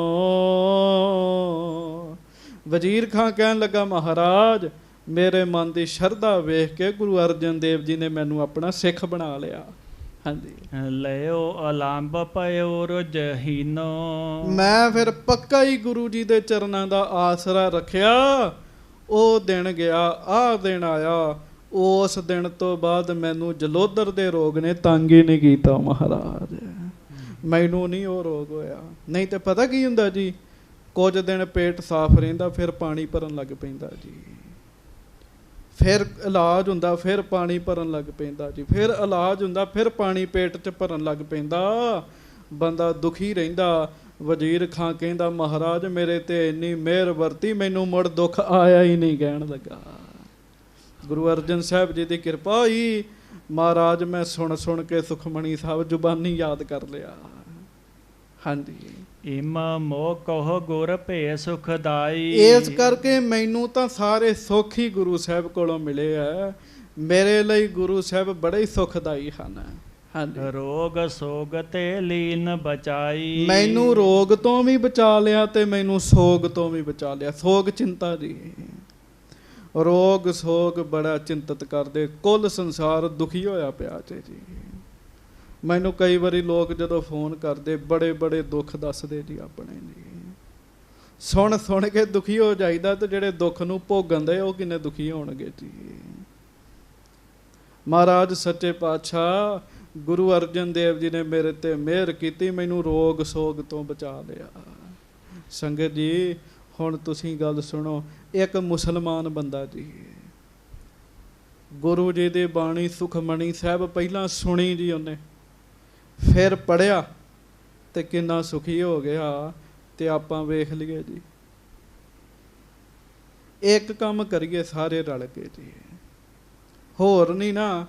ਵਜ਼ੀਰ ਖਾਂ ਕਹਿਣ ਲੱਗਾ, ਮਹਾਰਾਜ ਮੇਰੇ ਮਨ ਦੀ ਸ਼ਰਧਾ ਵੇਖ ਕੇ ਗੁਰੂ ਅਰਜਨ ਦੇਵ ਜੀ ਨੇ ਮੈਨੂੰ ਆਪਣਾ ਸਿੱਖ ਬਣਾ ਲਿਆ। ਹਾਂਜੀ, ਲਿਓ ਅਲੰਬ ਪਇਓ ਰੁਝਹੀਨੋ। ਮੈਂ ਫਿਰ ਪੱਕਾ ਹੀ ਗੁਰੂ ਜੀ ਦੇ ਚਰਨਾਂ ਦਾ ਆਸਰਾ ਰੱਖਿਆ। ਉਹ ਦਿਨ ਗਿਆ, ਆਹ ਦਿਨ ਆਇਆ। ਉਸ ਦਿਨ ਤੋਂ ਬਾਅਦ ਮੈਨੂੰ ਜਲੋਦਰ ਦੇ ਰੋਗ ਨੇ ਤੰਗ ਹੀ ਨਹੀਂ ਕੀਤਾ ਮਹਾਰਾਜ। ਮੈਨੂੰ ਨਹੀਂ ਉਹ ਰੋਗ ਹੋਇਆ। ਨਹੀਂ ਤੇ ਪਤਾ ਕੀ ਹੁੰਦਾ ਜੀ, ਕੁਝ ਦਿਨ ਪੇਟ ਸਾਫ਼ ਰਹਿੰਦਾ, ਫਿਰ ਪਾਣੀ ਭਰਨ ਲੱਗ ਪੈਂਦਾ ਜੀ। ਫਿਰ ਇਲਾਜ ਹੁੰਦਾ, ਫਿਰ ਪਾਣੀ ਭਰਨ ਲੱਗ ਪੈਂਦਾ ਜੀ। ਫਿਰ ਇਲਾਜ ਹੁੰਦਾ, ਫਿਰ ਪਾਣੀ ਪੇਟ 'ਚ ਭਰਨ ਲੱਗ ਪੈਂਦਾ। ਬੰਦਾ ਦੁਖੀ ਰਹਿੰਦਾ। ਵਜ਼ੀਰ ਖਾਂ ਕਹਿੰਦਾ, ਮਹਾਰਾਜ ਮੇਰੇ ਤੇ ਇੰਨੀ ਮਿਹਰ ਵਰਤੀ, ਮੈਨੂੰ ਮੁੜ ਦੁੱਖ ਆਇਆ ਹੀ ਨਹੀਂ। ਕਹਿਣ ਲੱਗਾ, ਗੁਰੂ ਅਰਜਨ ਸਾਹਿਬ ਜੀ ਦੀ ਕਿਰਪਾ ਹੋਈ। ਮਹਾਰਾਜ ਮੈਂ ਸੁਣ ਕੇ ਸੁਖਮਣੀ ਸਾਹਿਬ ਜ਼ੁਬਾਨੀ ਯਾਦ ਕਰ ਲਿਆ। ਹਾਂਜੀ, ਇਮ ਮੋਹ ਕਹੋ ਗੁਰ ਭੇ ਸੁਖਦਾਈ। ਇਸ ਕਰਕੇ ਮੈਨੂੰ ਤਾਂ ਸਾਰੇ ਸੁੱਖ ਹੀ ਗੁਰੂ ਸਾਹਿਬ ਕੋਲੋਂ ਮਿਲੇ ਆ। ਮੇਰੇ ਲਈ ਗੁਰੂ ਸਾਹਿਬ ਬੜੇ ਹੀ ਸੁਖਦਾਈ ਹਨ। ਹਾਂਜੀ, ਰੋਗ ਸੋਗ ਤੇ ਲੀਨ ਬਚਾਈ। ਮੈਨੂੰ ਰੋਗ ਤੋਂ ਵੀ ਬਚਾ ਲਿਆ ਤੇ ਮੈਨੂੰ ਸੋਗ ਤੋਂ ਵੀ ਬਚਾ ਲਿਆ। ਸੋਗ ਚਿੰਤਾ ਜੀ, ਰੋਗ ਸੋਗ ਬੜਾ ਚਿੰਤਤ ਕਰਦੇ, ਕੁੱਲ ਸੰਸਾਰ ਦੁਖੀ ਹੋਇਆ ਪਿਆ ਤੇ ਜੀ। ਮੈਨੂੰ ਕਈ ਵਾਰੀ ਲੋਕ ਜਦੋਂ ਫੋਨ ਕਰਦੇ ਬੜੇ ਬੜੇ ਦੁੱਖ ਦੱਸਦੇ ਜੀ ਆਪਣੇ ਜੀ, ਸੁਣ ਸੁਣ ਕੇ ਦੁਖੀ ਹੋ ਜਾਈਦਾ, ਤੇ ਜਿਹੜੇ ਦੁੱਖ ਨੂੰ ਭੋਗਣ ਦੇ ਉਹ ਕਿੰਨੇ ਦੁਖੀ ਹੋਣਗੇ ਜੀ। ਮਹਾਰਾਜ ਸੱਚੇ ਪਾਤਸ਼ਾਹ ਗੁਰੂ ਅਰਜਨ ਦੇਵ ਜੀ ਨੇ ਮੇਰੇ ਤੇ ਮਿਹਰ ਕੀਤੀ, ਮੈਨੂੰ ਰੋਗ ਸੋਗ ਤੋਂ ਬਚਾ ਲਿਆ। ਸੰਗਤ ਜੀ ਹੁਣ ਤੁਸੀਂ ਗੱਲ ਸੁਣੋ, ਇੱਕ ਮੁਸਲਮਾਨ ਬੰਦਾ ਜੀ ਗੁਰੂ ਜੀ ਦੀ ਬਾਣੀ ਸੁਖਮਣੀ ਸਾਹਿਬ ਪਹਿਲਾਂ ਸੁਣੀ ਜੀ ਉਹਨੇ, ਫਿਰ ਪੜ੍ਹਿਆ ਤੇ ਕਿੰਨਾ ਸੁਖੀ ਹੋ ਗਿਆ। ਤੇ ਆਪਾਂ ਵੇਖ ਲਈਏ ਜੀ, ਇੱਕ ਕੰਮ ਕਰੀਏ ਸਾਰੇ ਰਲ ਕੇ ਜੀ, ਹੋਰ ਨਹੀਂ ਨਾ,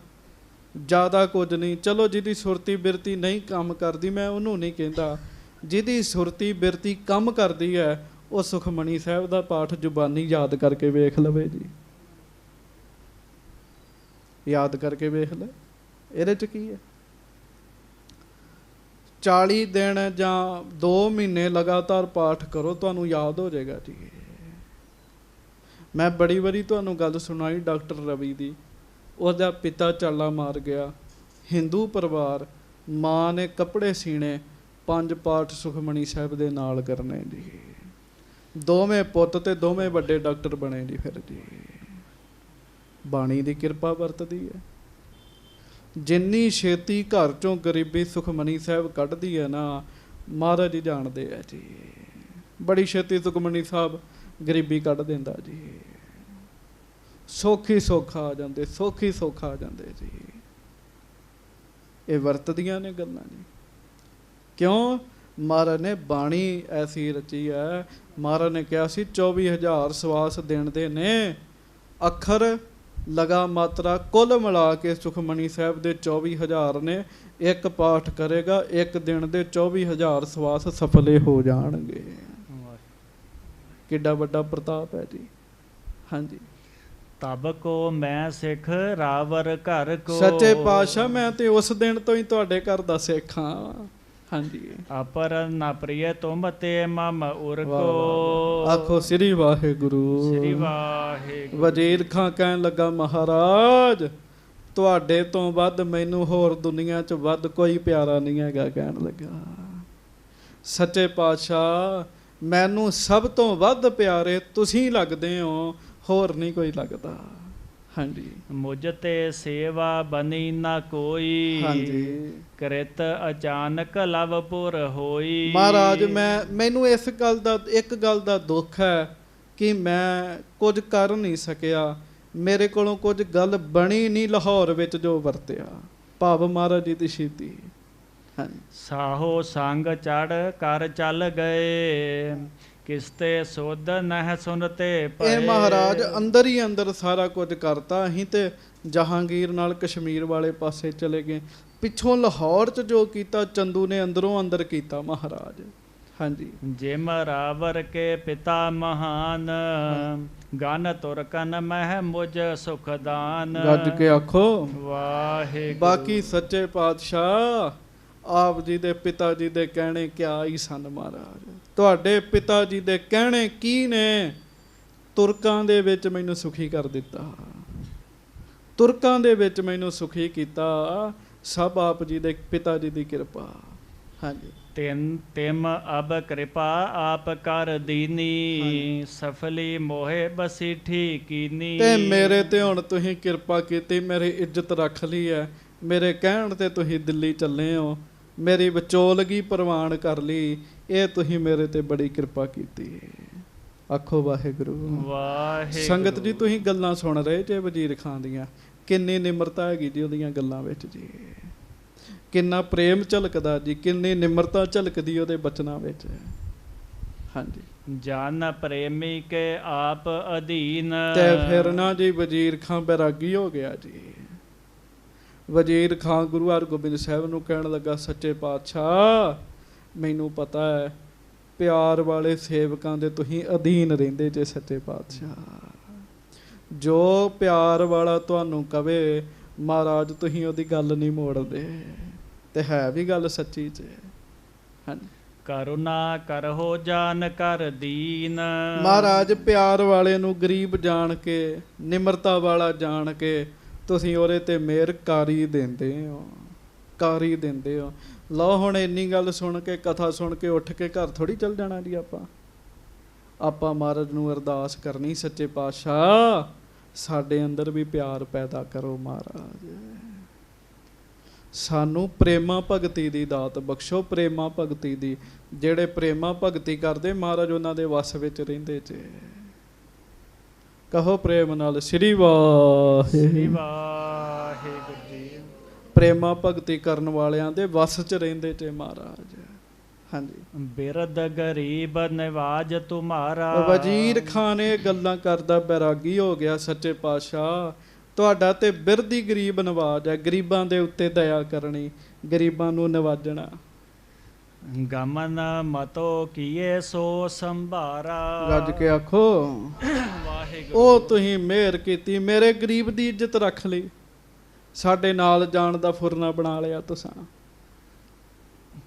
ਜ਼ਿਆਦਾ ਕੁਝ ਨਹੀਂ। ਚਲੋ ਜਿਹਦੀ ਸੁਰਤੀ ਬਿਰਤੀ ਨਹੀਂ ਕੰਮ ਕਰਦੀ, ਮੈਂ ਉਹਨੂੰ ਨਹੀਂ ਕਹਿੰਦਾ, ਜਿਹਦੀ ਸੁਰਤੀ ਬਿਰਤੀ ਕੰਮ ਕਰਦੀ ਹੈ ਉਹ ਸੁਖਮਣੀ ਸਾਹਿਬ ਦਾ ਪਾਠ ਜ਼ੁਬਾਨੀ ਯਾਦ ਕਰਕੇ ਵੇਖ ਲਵੇ ਜੀ, ਯਾਦ ਕਰਕੇ ਵੇਖ ਲੈ, ਇਹਦੇ 'ਚ ਕੀ ਹੈ। 40 ਦਿਨ ਜਾਂ 2 ਮਹੀਨੇ ਲਗਾਤਾਰ ਪਾਠ ਕਰੋ, ਤੁਹਾਨੂੰ ਯਾਦ ਹੋ ਜਾਏਗਾ ਜੀ। ਮੈਂ ਬੜੀ ਵਾਰੀ ਤੁਹਾਨੂੰ ਗੱਲ ਸੁਣਾਈ ਡਾਕਟਰ ਰਵੀ ਦੀ, ਉਹਦਾ ਪਿਤਾ ਚਾਲਾ ਮਾਰ ਗਿਆ, ਹਿੰਦੂ ਪਰਿਵਾਰ, ਮਾਂ ਨੇ ਕੱਪੜੇ ਸੀਣੇ, 5 ਪਾਠ ਸੁਖਮਣੀ ਸਾਹਿਬ ਦੇ ਨਾਲ ਕਰਨੇ ਜੀ। ਦੋਵੇਂ ਪੁੱਤ ਤੇ ਦੋਵੇਂ ਵੱਡੇ ਡਾਕਟਰ ਬਣੇ ਜੀ। ਫਿਰ ਜੀ ਬਾਣੀ ਦੀ ਕਿਰਪਾ ਵਰਤਦੀ ਹੈ। ਜਿੰਨੀ ਛੇਤੀ ਘਰ ਚੋਂ ਗਰੀਬੀ ਸੁਖਮਣੀ ਸਾਹਿਬ ਕੱਢਦੀ ਹੈ ਨਾ, ਮਹਾਰਾਜ ਜੀ ਜਾਣਦੇ ਆ ਜੀ, ਬੜੀ ਛੇਤੀ ਸੁਖਮਣੀ ਸਾਹਿਬ ਗਰੀਬੀ ਕੱਢ ਦਿੰਦਾ ਜੀ। ਸੌਖੀ ਸੌਖਾ ਆ ਜਾਂਦੇ, ਸੌਖੀ ਸੌਖਾ ਆ ਜਾਂਦੇ ਜੀ। ਇਹ ਵਰਤਦੀਆਂ ਨੇ ਗੱਲਾਂ ਜੀ। ਕਿਉਂ? ਮਹਾਰਾਜ ਨੇ ਬਾਣੀ ਐਸੀ ਰਚੀ ਹੈ। ਮਹਾਰਾਜ ਨੇ ਕਿਹਾ ਸੀ 24,000 ਸਵਾਸ ਦਿਨ ਦੇ ਨੇ, ਅੱਖਰ ਲਗਾ ਮਾਤਰਾ ਕੁੱਲ ਮਿਲਾ ਕੇ ਸੁਖਮਣੀ ਸਾਹਿਬ ਦੇ 24,000 ਨੇ। ਇੱਕ ਪਾਠ ਕਰੇਗਾ ਇੱਕ ਦਿਨ ਦੇ 24,000 ਸਵਾਸ ਸਫਲੇ ਹੋ ਜਾਣਗੇ। ਕਿੱਡਾ ਵੱਡਾ ਪ੍ਰਤਾਪ ਹੈ ਜੀ। ਹਾਂਜੀ, ਤਬ ਕੋ ਮੈਂ ਸਿੱਖ ਰਾਵਰ ਘਰ ਕੋ। ਸੱਚੇ ਪਾਤਸ਼ਾਹ ਮੈਂ ਤੇ ਉਸ ਦਿਨ ਤੋਂ ਹੀ ਤੁਹਾਡੇ ਘਰ ਦਾ ਸਿੱਖ ਹਾਂ। ਹਾਂਜੀ, ਅਪਰ ਨਾ ਪ੍ਰਿਯ ਤੁਮ ਤੇ ਮਮ ਉਰ ਵਾਹ, ਕੋ। ਆਖੋ ਸ੍ਰੀ ਵਾਹਿਗੁਰੂ। ਸ੍ਰੀ ਵਾਹਿਗੁਰੂ। ਵਜ਼ੀਰ ਖਾਂ ਕਹਿਣ ਲੱਗਾ, ਮਹਾਰਾਜ ਤੁਹਾਡੇ ਤੋਂ ਵੱਧ ਮੈਨੂੰ ਹੋਰ ਦੁਨੀਆ 'ਚ ਵੱਧ ਕੋਈ ਪਿਆਰਾ ਨਹੀਂ ਹੈਗਾ। ਕਹਿਣ ਲੱਗਾ, ਸੱਚੇ ਪਾਤਸ਼ਾਹ ਮੈਨੂੰ ਸਭ ਤੋਂ ਵੱਧ ਪਿਆਰੇ ਤੁਸੀਂ ਲੱਗਦੇ ਹੋ, ਹੋਰ ਨਹੀਂ ਕੋਈ ਲੱਗਦਾ। ਹਾਂਜੀ, ਮੁਝ ਤੇ ਸੇਵਾ ਬਣੀ ਨਾ ਕੋਈ। ਹਾਂਜੀ, ਕ੍ਰਿਤ ਅਚਾਨਕ ਲਵਪੁਰ ਹੋਈ। ਮਹਾਰਾਜ ਮੈਨੂੰ ਇਸ ਗੱਲ ਦਾ, ਇੱਕ ਗੱਲ ਦਾ ਦੁੱਖ ਹੈ ਕਿ ਮੈਂ ਕੁਝ ਕਰ ਨਹੀਂ ਸਕਿਆ, ਮੇਰੇ ਕੋਲੋਂ ਕੁਝ ਗੱਲ ਬਣੀ ਨਹੀਂ ਲਾਹੌਰ ਵਿੱਚ ਜੋ ਵਰਤਿਆ। ਭਾਵ ਮਹਾਰਾਜ ਜੀ ਦੀ ਸ਼ਹੀਦੀ। ਹਾਂਜੀ, ਸਾਹੋ ਸੰਗ ਚੜ ਕਰ ਚੱਲ ਗਏ, ਕਿਸਤੇ ਸੁਧ ਨਹਿ ਸੁਨਤੇ ਪਏ। ਇਹ ਮਹਾਰਾਜ ਅੰਦਰ ਹੀ ਅੰਦਰ ਸਾਰਾ ਕੁਝ ਕਰਤਾ। ਅਸੀਂ ਤੇ ਜਹਾਂਗੀਰ ਨਾਲ ਕਸ਼ਮੀਰ ਵਾਲੇ ਪਾਸੇ ਚਲੇ ਗਏ, ਪਿੱਛੋਂ ਲਾਹੌਰ 'ਚ ਜੋ ਕੀਤਾ ਚੰਦੂ ਨੇ ਅੰਦਰੋਂ ਅੰਦਰ ਕੀਤਾ ਮਹਾਰਾਜ। ਹਾਂਜੀ, ਜਿਮ ਰਾਵਰ ਕੇ ਪਿਤਾ ਮਹਾਨ, ਗਨ ਤੁਰਕਨ ਮਹਿ ਮੁਝ ਸੁਖਦਾਨ। ਗੱਜ ਕੇ ਆਖੋ ਵਾਹਿਗੁਰੂ। ਬਾਕੀ ਸੱਚੇ ਪਾਤਸ਼ਾਹ ਆਪ ਜੀ ਦੇ ਪਿਤਾ ਜੀ ਦੇ ਕਹਿਣੇ ਕਿਆ ਹੀ ਸਨ ਮਹਾਰਾਜ। ਤੁਹਾਡੇ ਪਿਤਾ ਜੀ ਦੇ ਕਹਿਣੇ ਕੀ ਨੇ? ਤੁਰਕਾਂ ਦੇ ਵਿੱਚ ਮੈਨੂੰ ਸੁਖੀ ਕਰ ਦਿੱਤਾ, ਤੁਰਕਾਂ ਦੇ ਵਿੱਚ ਮੈਨੂੰ ਸੁਖੀ ਕੀਤਾ। ਸਭ ਆਪ ਜੀ ਦੇ ਪਿਤਾ ਜੀ ਦੀ ਕਿਰਪਾ। ਹਾਂਜੀ, ਤਿਮ ਅਬ ਕਿਰਪਾ ਆਪ ਕਰ ਦੀਨੀ, ਸਫਲੀ ਮੋਹਿ ਬਸੀ ਠੀਕੀਨੀ। ਤੇ ਮੇਰੇ ਤੇ ਹੁਣ ਤੁਸੀਂ ਕਿਰਪਾ ਕੀਤੀ, ਮੇਰੀ ਇੱਜ਼ਤ ਰੱਖ ਲਈ ਹੈ, ਮੇਰੇ ਕਹਿਣ ਤੇ ਤੁਸੀਂ ਦਿੱਲੀ ਚੱਲੇ ਹੋ, ਮੇਰੀ ਵਿਚੋਲਗੀ ਪ੍ਰਵਾਨ ਕਰ ਲਈ। ਇਹ ਤੁਸੀਂ ਮੇਰੇ ਤੇ ਬੜੀ ਕਿਰਪਾ ਕੀਤੀ। ਆਖੋ ਵਾਹਿਗੁਰੂ। ਵਾਹਿਗੁਰੂ। ਸੰਗਤ ਜੀ ਤੁਸੀਂ ਗੱਲਾਂ ਸੁਣ ਰਹੇ ਜੇ ਵਜ਼ੀਰ ਖਾਨ ਦੀਆਂ, ਕਿੰਨੀ ਨਿਮਰਤਾ ਹੈਗੀ ਜੀ ਉਹਦੀਆਂ ਗੱਲਾਂ ਵਿੱਚ ਜੀ, ਕਿੰਨਾ ਪ੍ਰੇਮ ਝਲਕਦਾ ਜੀ, ਕਿੰਨੀ ਨਿਮਰਤਾ ਝਲਕਦੀ ਉਹਦੇ ਬਚਨਾਂ ਵਿੱਚ। ਹਾਂਜੀ, ਜਨ ਪ੍ਰੇਮੀ ਕੇ ਆਪ ਅਧੀਨ। ਤੇ ਫਿਰ ਨਾ ਜੀ ਵਜ਼ੀਰ ਖਾਂ ਬੈਰਾਗੀ ਹੋ ਗਿਆ ਜੀ। ਵਜ਼ੀਰ ਖਾਂ ਗੁਰੂ ਹਰਗੋਬਿੰਦ ਸਾਹਿਬ ਨੂੰ ਕਹਿਣ ਲੱਗਾ, ਸੱਚੇ ਪਾਤਸ਼ਾਹ ਮੈਨੂੰ ਪਤਾ ਹੈ ਪਿਆਰ ਵਾਲੇ ਸੇਵਕਾਂ ਦੇ ਤੁਸੀਂ ਅਧੀਨ ਰਹਿੰਦੇ ਜੇ ਸੱਚੇ ਪਾਤਸ਼ਾਹ। ਜੋ ਪਿਆਰ ਵਾਲਾ ਤੁਹਾਨੂੰ ਕਵੇ ਮਹਾਰਾਜ ਤੁਸੀਂ ਉਹਦੀ ਗੱਲ ਨਹੀਂ ਮੋੜਦੇ। ਤੇ ਹੈ ਵੀ ਗੱਲ ਸੱਚੀ 'ਚ। ਹਾਂਜੀ, ਕਰੁਣਾ ਕਰਹੁ ਜਾਨ ਕਰ ਦੀਨ। ਮਹਾਰਾਜ ਪਿਆਰ ਵਾਲੇ ਨੂੰ ਗਰੀਬ ਜਾਣ ਕੇ, ਨਿਮਰਤਾ ਵਾਲਾ ਜਾਣ ਕੇ ਤੁਸੀਂ ਉਹਦੇ ਤੇ ਮਿਹਰ ਕਰ ਹੀ ਦਿੰਦੇ ਹੋ, ਕਰ ਹੀ ਦਿੰਦੇ ਹੋ। ਲਓ ਹੁਣ ਇੰਨੀ ਗੱਲ ਸੁਣ ਕੇ, ਕਥਾ ਸੁਣ ਕੇ ਉੱਠ ਕੇ ਘਰ ਥੋੜ੍ਹੀ ਚੱਲ ਜਾਣਾ ਜੀ ਆਪਾਂ ਮਹਾਰਾਜ ਨੂੰ ਅਰਦਾਸ ਕਰਨੀ, ਸੱਚੇ ਪਾਤਸ਼ਾਹ ਸਾਡੇ ਅੰਦਰ ਵੀ ਪਿਆਰ ਪੈਦਾ ਕਰੋ ਮਹਾਰਾਜ, ਸਾਨੂੰ ਪ੍ਰੇਮਾ ਭਗਤੀ ਦੀ ਦਾਤ ਬਖਸ਼ੋ, ਪ੍ਰੇਮਾ ਭਗਤੀ ਦੀ। ਜਿਹੜੇ ਪ੍ਰੇਮਾ ਭਗਤੀ ਕਰਦੇ ਮਹਾਰਾਜ ਉਹਨਾਂ ਦੇ ਵਸ ਵਿੱਚ ਰਹਿੰਦੇ ਜੇ। ਕਹੋ ਪ੍ਰੇਮ ਨਾਲ ਸ੍ਰੀ ਵਾਹਿਗੁਰੂ ਜੀ। ਪ੍ਰੇਮਾ ਭਗਤੀ ਕਰਨ ਵਾਲਿਆਂ ਦੇ ਵਸ 'ਚ ਰਹਿੰਦੇ ਜੇ ਮਹਾਰਾਜ। ਹਾਂਜੀ, ਬਿਰਧ ਗਰੀਬ ਨਿਵਾਜ ਤੁਮਾਰਾ। ਵਜ਼ੀਰ ਖਾਨ ਇਹ ਗੱਲਾਂ ਕਰਦਾ ਬੈਰਾਗੀ ਹੋ ਗਿਆ, ਸੱਚੇ ਪਾਤਸ਼ਾਹ ਤੁਹਾਡਾ ਤੇ ਬਿਰਧੀ ਗਰੀਬ ਨਵਾਜ ਹੈ, ਗਰੀਬਾਂ ਦੇ ਉੱਤੇ ਦਇਆ ਕਰਨੀ, ਗਰੀਬਾਂ ਨੂੰ ਨਵਾਜਣਾ। ਗਮਨ ਮਤੋ ਕੀਏ ਸੋ ਸੰਭਾਰਾ। ਗੱਜ ਕੇ ਆਖੋ ਵਾਹਿਗੁਰੂ। ਉਹ ਤੁਸੀਂ ਮਿਹਰ ਕੀਤੀ, ਮੇਰੇ ਗਰੀਬ ਦੀ ਇੱਜ਼ਤ ਰੱਖ ਲਈ, ਸਾਡੇ ਨਾਲ ਜਾਣ ਦਾ ਫੁਰਨਾ ਬਣਾ ਲਿਆ ਤੁਸਾਂ।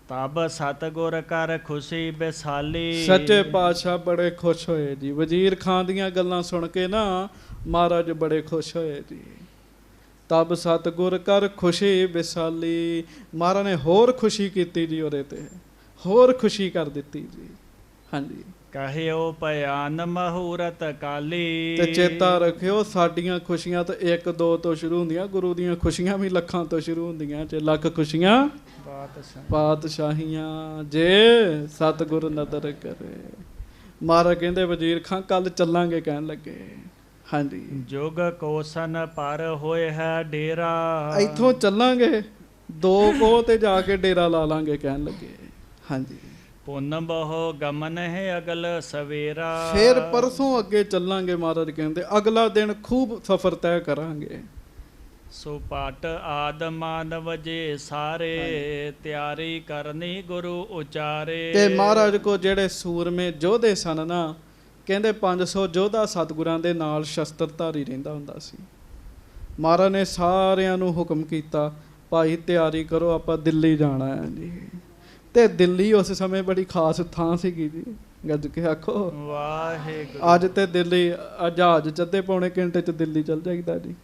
ਤਬ ਸਤਿਗੁਰ ਕਰ ਖੁਸ਼ੀ ਬਿਸਾਲੀ। ਸੱਚੇ ਪਾਤਸ਼ਾਹ ਬੜੇ ਖੁਸ਼ ਹੋਏ ਜੀ, ਵਜ਼ੀਰ ਖਾਨ ਦੀਆਂ ਗੱਲਾਂ ਸੁਣ ਕੇ ਨਾ ਮਹਾਰਾਜ ਬੜੇ ਖੁਸ਼ ਹੋਏ ਜੀ। ਤਬ ਸਤਿਗੁਰ ਕਰ ਖੁਸ਼ੀ ਵਿਸਾਲੀ, ਮਹਾਰਾਜ ਨੇ ਹੋਰ ਖੁਸ਼ੀ ਕੀਤੀ ਜੀ, ਉਹਦੇ ਤੇ ਹੋਰ ਖੁਸ਼ੀ ਕਰ ਦਿੱਤੀ ਜੀ। ਹਾਂਜੀ, ਕਹਿਓ ਭਿਆਨ ਮਹੂਰਤ ਕਾਲੀ। ਤੇ ਚੇਤਾ ਰੱਖਿਓ ਸਾਡੀਆਂ ਖੁਸ਼ੀਆਂ ਤਾਂ 1-2 ਤੋਂ ਸ਼ੁਰੂ ਹੁੰਦੀਆਂ, ਗੁਰੂ ਦੀਆਂ ਖੁਸ਼ੀਆਂ ਵੀ ਲੱਖਾਂ ਤੋਂ ਸ਼ੁਰੂ ਹੁੰਦੀਆਂ, ਤੇ ਲੱਖ ਖੁਸ਼ੀਆਂ ਪਾਤਸ਼ਾਹੀਆਂ ਜੇ ਸਤਿਗੁਰ ਨਦਰ ਕਰੇ। ਮਹਾਰਾਜ ਕਹਿੰਦੇ ਵਜ਼ੀਰ ਖਾਂ ਕੱਲ ਚੱਲਾਂਗੇ, ਕਹਿਣ ਲੱਗੇ। ਹਾਂਜੀ, ਜੁਗ ਕੋਸਨ ਪਰ ਹੋਏ ਹੈ ਡੇਰਾ। ਇੱਥੋਂ ਚੱਲਾਂਗੇ 2 ਕੋਹ ਤੇ ਜਾ ਕੇ ਡੇਰਾ ਲਾ ਲਾਂਗੇ, ਕਹਿਣ ਲੱਗੇ। ਹਾਂਜੀ, ਪੁੰਨ ਬਹੁ ਗਮਨ ਹੈ ਅਗਲ ਸਵੇਰਾ। ਫਿਰ ਪਰਸੋਂ ਅੱਗੇ ਚੱਲਾਂਗੇ, ਮਹਾਰਾਜ ਕਹਿੰਦੇ ਅਗਲਾ ਦਿਨ ਖੂਬ ਸਫ਼ਰ ਤੈਅ ਕਰਾਂਗੇ। ਸੋ ਪਟ ਆਦ ਮਾਨਵ ਜੇ ਸਾਰੇ, ਤਿਆਰੀ ਕਰਨੀ ਗੁਰੂ ਉਚਾਰੇ। ਤੇ ਮਹਾਰਾਜ ਕੋ ਜਿਹੜੇ ਸੂਰਮੇ ਯੋਧੇ ਸਨ ਨਾ, ਕਹਿੰਦੇ 500 ਯੋਧਾ ਸਤਿਗੁਰਾਂ ਦੇ ਨਾਲ ਸ਼ਸਤਰਧਾਰੀ ਰਹਿੰਦਾ ਹੁੰਦਾ ਸੀ। ਮਹਾਰਾਜ ਨੇ ਸਾਰਿਆਂ ਨੂੰ ਹੁਕਮ ਕੀਤਾ, ਭਾਈ ਤਿਆਰੀ ਕਰੋ, ਆਪਾਂ ਦਿੱਲੀ ਜਾਣਾ ਹੈ ਜੀ। ਤੇ ਦਿੱਲੀ ਉਸ ਸਮੇਂ ਬੜੀ ਖਾਸ ਥਾਂ ਸੀਗੀ ਜੀ। ਗੱਜ ਕੇ ਆਖੋ ਵਾਹਿਗੁਰੂ। ਅੱਜ ਤੇ ਦਿੱਲੀ ਜਹਾਜ਼ 'ਚ ਅੱਧੇ ਪੌਣੇ ਘੰਟੇ 'ਚ ਦਿੱਲੀ ਚੱਲ ਜਾਈਦਾ ਜੀ,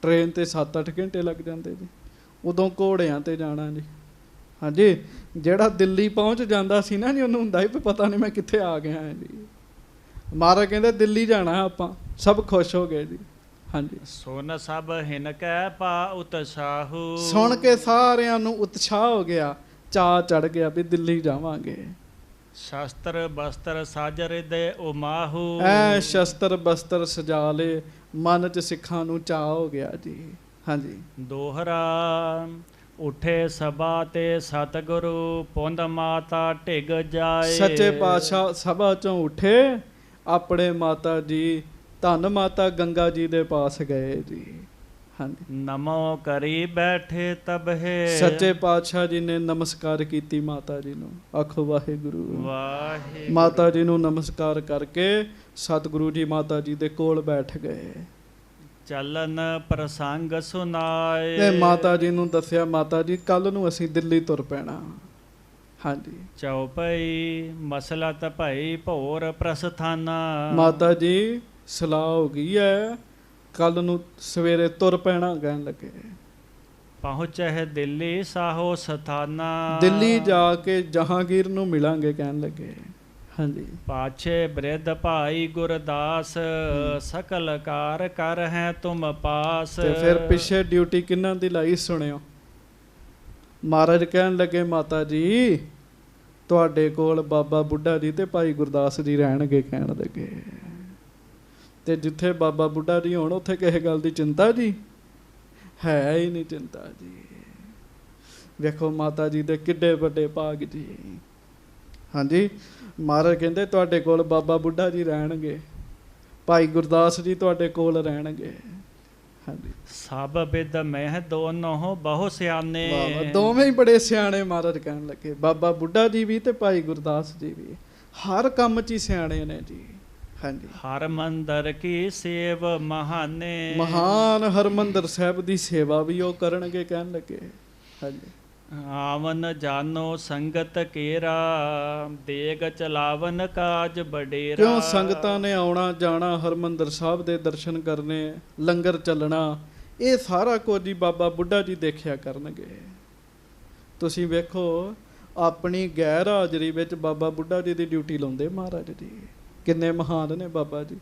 ਟ੍ਰੇਨ ਤੇ 7-8 ਘੰਟੇ ਲੱਗ ਜਾਂਦੇ ਜੀ, ਉਦੋਂ ਘੋੜਿਆਂ ਤੇ ਜਾਣਾ ਜੀ। ਹਾਂਜੀ, ਜਿਹੜਾ ਦਿੱਲੀ ਪਹੁੰਚ ਜਾਂਦਾ ਸੀ ਨਾ ਜੀ, ਉਹਨੂੰ ਹੁੰਦਾ ਸੀ ਪਤਾ ਨਹੀਂ ਮੈਂ ਕਿੱਥੇ ਆ ਗਿਆ ਹਾਂ ਜੀ। ਮਹਾਰਾਜ ਕਹਿੰਦੇ ਦਿੱਲੀ ਜਾਣਾ ਆਪਾਂ, ਸਭ ਖੁਸ਼ ਹੋ ਗਏ ਜੀ। ਹਾਂਜੀ, ਸੁਨ ਸਭ ਹਿਨ ਕੈ ਪਾ ਉਤਸ਼ਾਹੂ। ਸੁਣ ਕੇ ਸਾਰਿਆਂ ਨੂੰ ਉਤਸ਼ਾਹ ਹੋ ਗਿਆ, ਚਾਅ ਚੜ ਗਿਆ ਵੀ ਦਿੱਲੀ ਜਾਵਾਂਗੇ। ਸ਼ਸਤਰ ਬਸਤਰ ਸਾਜ ਹਿਰਦੇ ਉਮਾਹੂ। ਐ ਸ਼ਸਤਰ ਬਸਤਰ ਸਜਾ ਲਏ, ਮਨ 'ਚ ਸਿੱਖਾਂ ਨੂੰ ਚਾਅ ਹੋ ਗਿਆ ਜੀ। ਹਾਂਜੀ, ਦੋਹਰਾ ਉਠੇ ਸਭਾ ਤੇ ਸਤਿਗੁਰੂ, ਪੁੰਦ ਮਾਤਾ ਢਿਗ ਜਾਏ। ਸੱਚੇ ਪਾਤਸ਼ਾਹ ਸਭਾ 'ਚੋਂ ਉੱਠੇ, ਆਪਣੇ ਮਾਤਾ ਜੀ ਧੰਨ ਮਾਤਾ ਗੰਗਾ ਜੀ ਦੇ ਪਾਸ ਗਏ ਜੀ। ਹਾਂਜੀ, ਨਮੋ ਕਰੀ ਬੈਠੇ ਤਬਹਿ। ਸੱਚੇ ਪਾਤਸ਼ਾਹ ਜੀ ਨੇ ਨਮਸਕਾਰ ਕੀਤੀ ਮਾਤਾ ਜੀ ਨੂੰ। ਆਖੋ ਵਾਹਿਗੁਰੂ। ਵਾਹਿਗੁਰੂ। ਮਾਤਾ ਜੀ ਨੂੰ ਨਮਸਕਾਰ ਕਰਕੇ ਸਤਿਗੁਰੂ ਜੀ ਮਾਤਾ ਜੀ ਦੇ ਕੋਲ ਬੈਠ ਗਏ। ਚੱਲਨ ਪ੍ਰਸੰਗ ਸੁਨਾਏ। ਤੇ ਮਾਤਾ ਜੀ ਨੂੰ ਦੱਸਿਆ, ਮਾਤਾ ਜੀ ਕੱਲ ਨੂੰ ਅਸੀਂ ਦਿੱਲੀ ਤੁਰ ਪੈਣਾ। ਹਾਂਜੀ, ਚੌਪਈ ਮਸਲਤ ਭਈ ਭੋਰ ਪ੍ਰਸਥਾਨਾ। ਮਾਤਾ ਜੀ ਸਲਾਹ ਹੋ ਗਈ ਹੈ, ਕੱਲ ਨੂੰ ਸਵੇਰੇ ਤੁਰ ਪੈਣਾ, ਕਹਿਣ ਲੱਗੇ। ਪਹੁੰਚੇ ਦਿੱਲੀ ਸਾਹੋ ਸਥਾਨਾ। ਦਿੱਲੀ ਜਾ ਕੇ ਜਹਾਂਗੀਰ ਨੂੰ ਮਿਲਾਂਗੇ, ਕਹਿਣ ਲੱਗੇ। ਹਾਂਜੀ, ਪਾਛੇ ਬ੍ਰਿਧ ਭਾਈ ਗੁਰਦਾਸ, ਸਕਲ ਕਾਰ ਕਰ ਹੈ ਤੁਮ ਪਾਸ। ਤੇ ਫਿਰ ਪਿੱਛੇ ਡਿਊਟੀ ਕਿਹਨਾਂ ਦੀ ਲਾਈ ਸੁਣਿਓ। ਮਹਾਰਾਜ ਕਹਿਣ ਲੱਗੇ, ਮਾਤਾ ਜੀ ਤੁਹਾਡੇ ਕੋਲ ਬਾਬਾ ਬੁੱਢਾ ਜੀ ਤੇ ਭਾਈ ਗੁਰਦਾਸ ਜੀ ਰਹਿਣਗੇ, ਕਹਿਣ ਲੱਗੇ। ਤੇ ਜਿੱਥੇ ਬਾਬਾ ਬੁੱਢਾ ਜੀ ਹੋਣ ਉੱਥੇ ਕਿਸੇ ਗੱਲ ਦੀ ਚਿੰਤਾ ਜੀ ਹੈ ਹੀ ਨਹੀਂ, ਚਿੰਤਾ ਜੀ। ਵੇਖੋ ਮਾਤਾ ਜੀ ਦੇ ਕਿੱਡੇ ਵੱਡੇ ਭਾਗ ਜੀ। ਹਾਂਜੀ, ਮਹਾਰਾਜ ਕਹਿੰਦੇ ਤੁਹਾਡੇ ਕੋਲ ਬਾਬਾ ਬੁੱਢਾ ਜੀ ਰਹਿਣਗੇ, ਭਾਈ ਗੁਰਦਾਸ ਜੀ ਤੁਹਾਡੇ ਕੋਲ ਰਹਿਣਗੇ। ਹਾਂਜੀ, ਸਭ ਬਿਦ ਮਹਿ ਦੋਨੋਂ ਬਹੁ ਸਿਆਣੇ। ਵਾਹ, ਦੋਵੇਂ ਹੀ ਬੜੇ ਸਿਆਣੇ। ਮਹਾਰਾਜ ਕਹਿਣ ਲੱਗੇ ਬਾਬਾ ਬੁੱਢਾ ਜੀ ਵੀ ਤੇ ਭਾਈ ਗੁਰਦਾਸ ਜੀ ਵੀ ਹਰ ਕੰਮ 'ਚ ਹੀ ਸਿਆਣੇ ਨੇ ਜੀ। ਹਾਂਜੀ, ਹਰਮੰਦਰ ਕੀ ਸੇਵ ਮਹਾਨੇ। ਮਹਾਨ ਹਰਮੰਦਰ ਸਾਹਿਬ ਦੀ ਸੇਵਾ ਵੀ ਉਹ ਕਰਨਗੇ, ਕਹਿਣ ਲੱਗੇ। ਹਾਂਜੀ, ਆਵਨ ਜਾਨੋ ਸੰਗਤ ਕੇਰਾ, ਦੇਗ ਚਲਾਵਨ ਕਾਜ ਬਡੇਰਾ। ਕਿਉਂ ਸੰਗਤਾਂ ਨੇ ਆਉਣਾ ਜਾਣਾ, ਹਰਮੰਦਰ ਸਾਹਿਬ ਦੇ ਦਰਸ਼ਨ ਕਰਨੇ, ਲੰਗਰ ਚੱਲਣਾ, ਇਹ ਸਾਰਾ ਕੁਝ ਹੀ ਬਾਬਾ ਬੁੱਢਾ ਜੀ ਦੇਖਿਆ ਕਰਨਗੇ। ਤੁਸੀਂ ਵੇਖੋ ਆਪਣੀ ਗੈਰ ਹਾਜ਼ਰੀ ਵਿੱਚ ਬਾਬਾ ਬੁੱਢਾ ਜੀ ਦੀ ਡਿਊਟੀ ਲਾਉਂਦੇ ਮਹਾਰਾਜ ਜੀ। ਕਿੰਨੇ ਮਹਾਨ ਨੇ ਬਾਬਾ ਜੀ।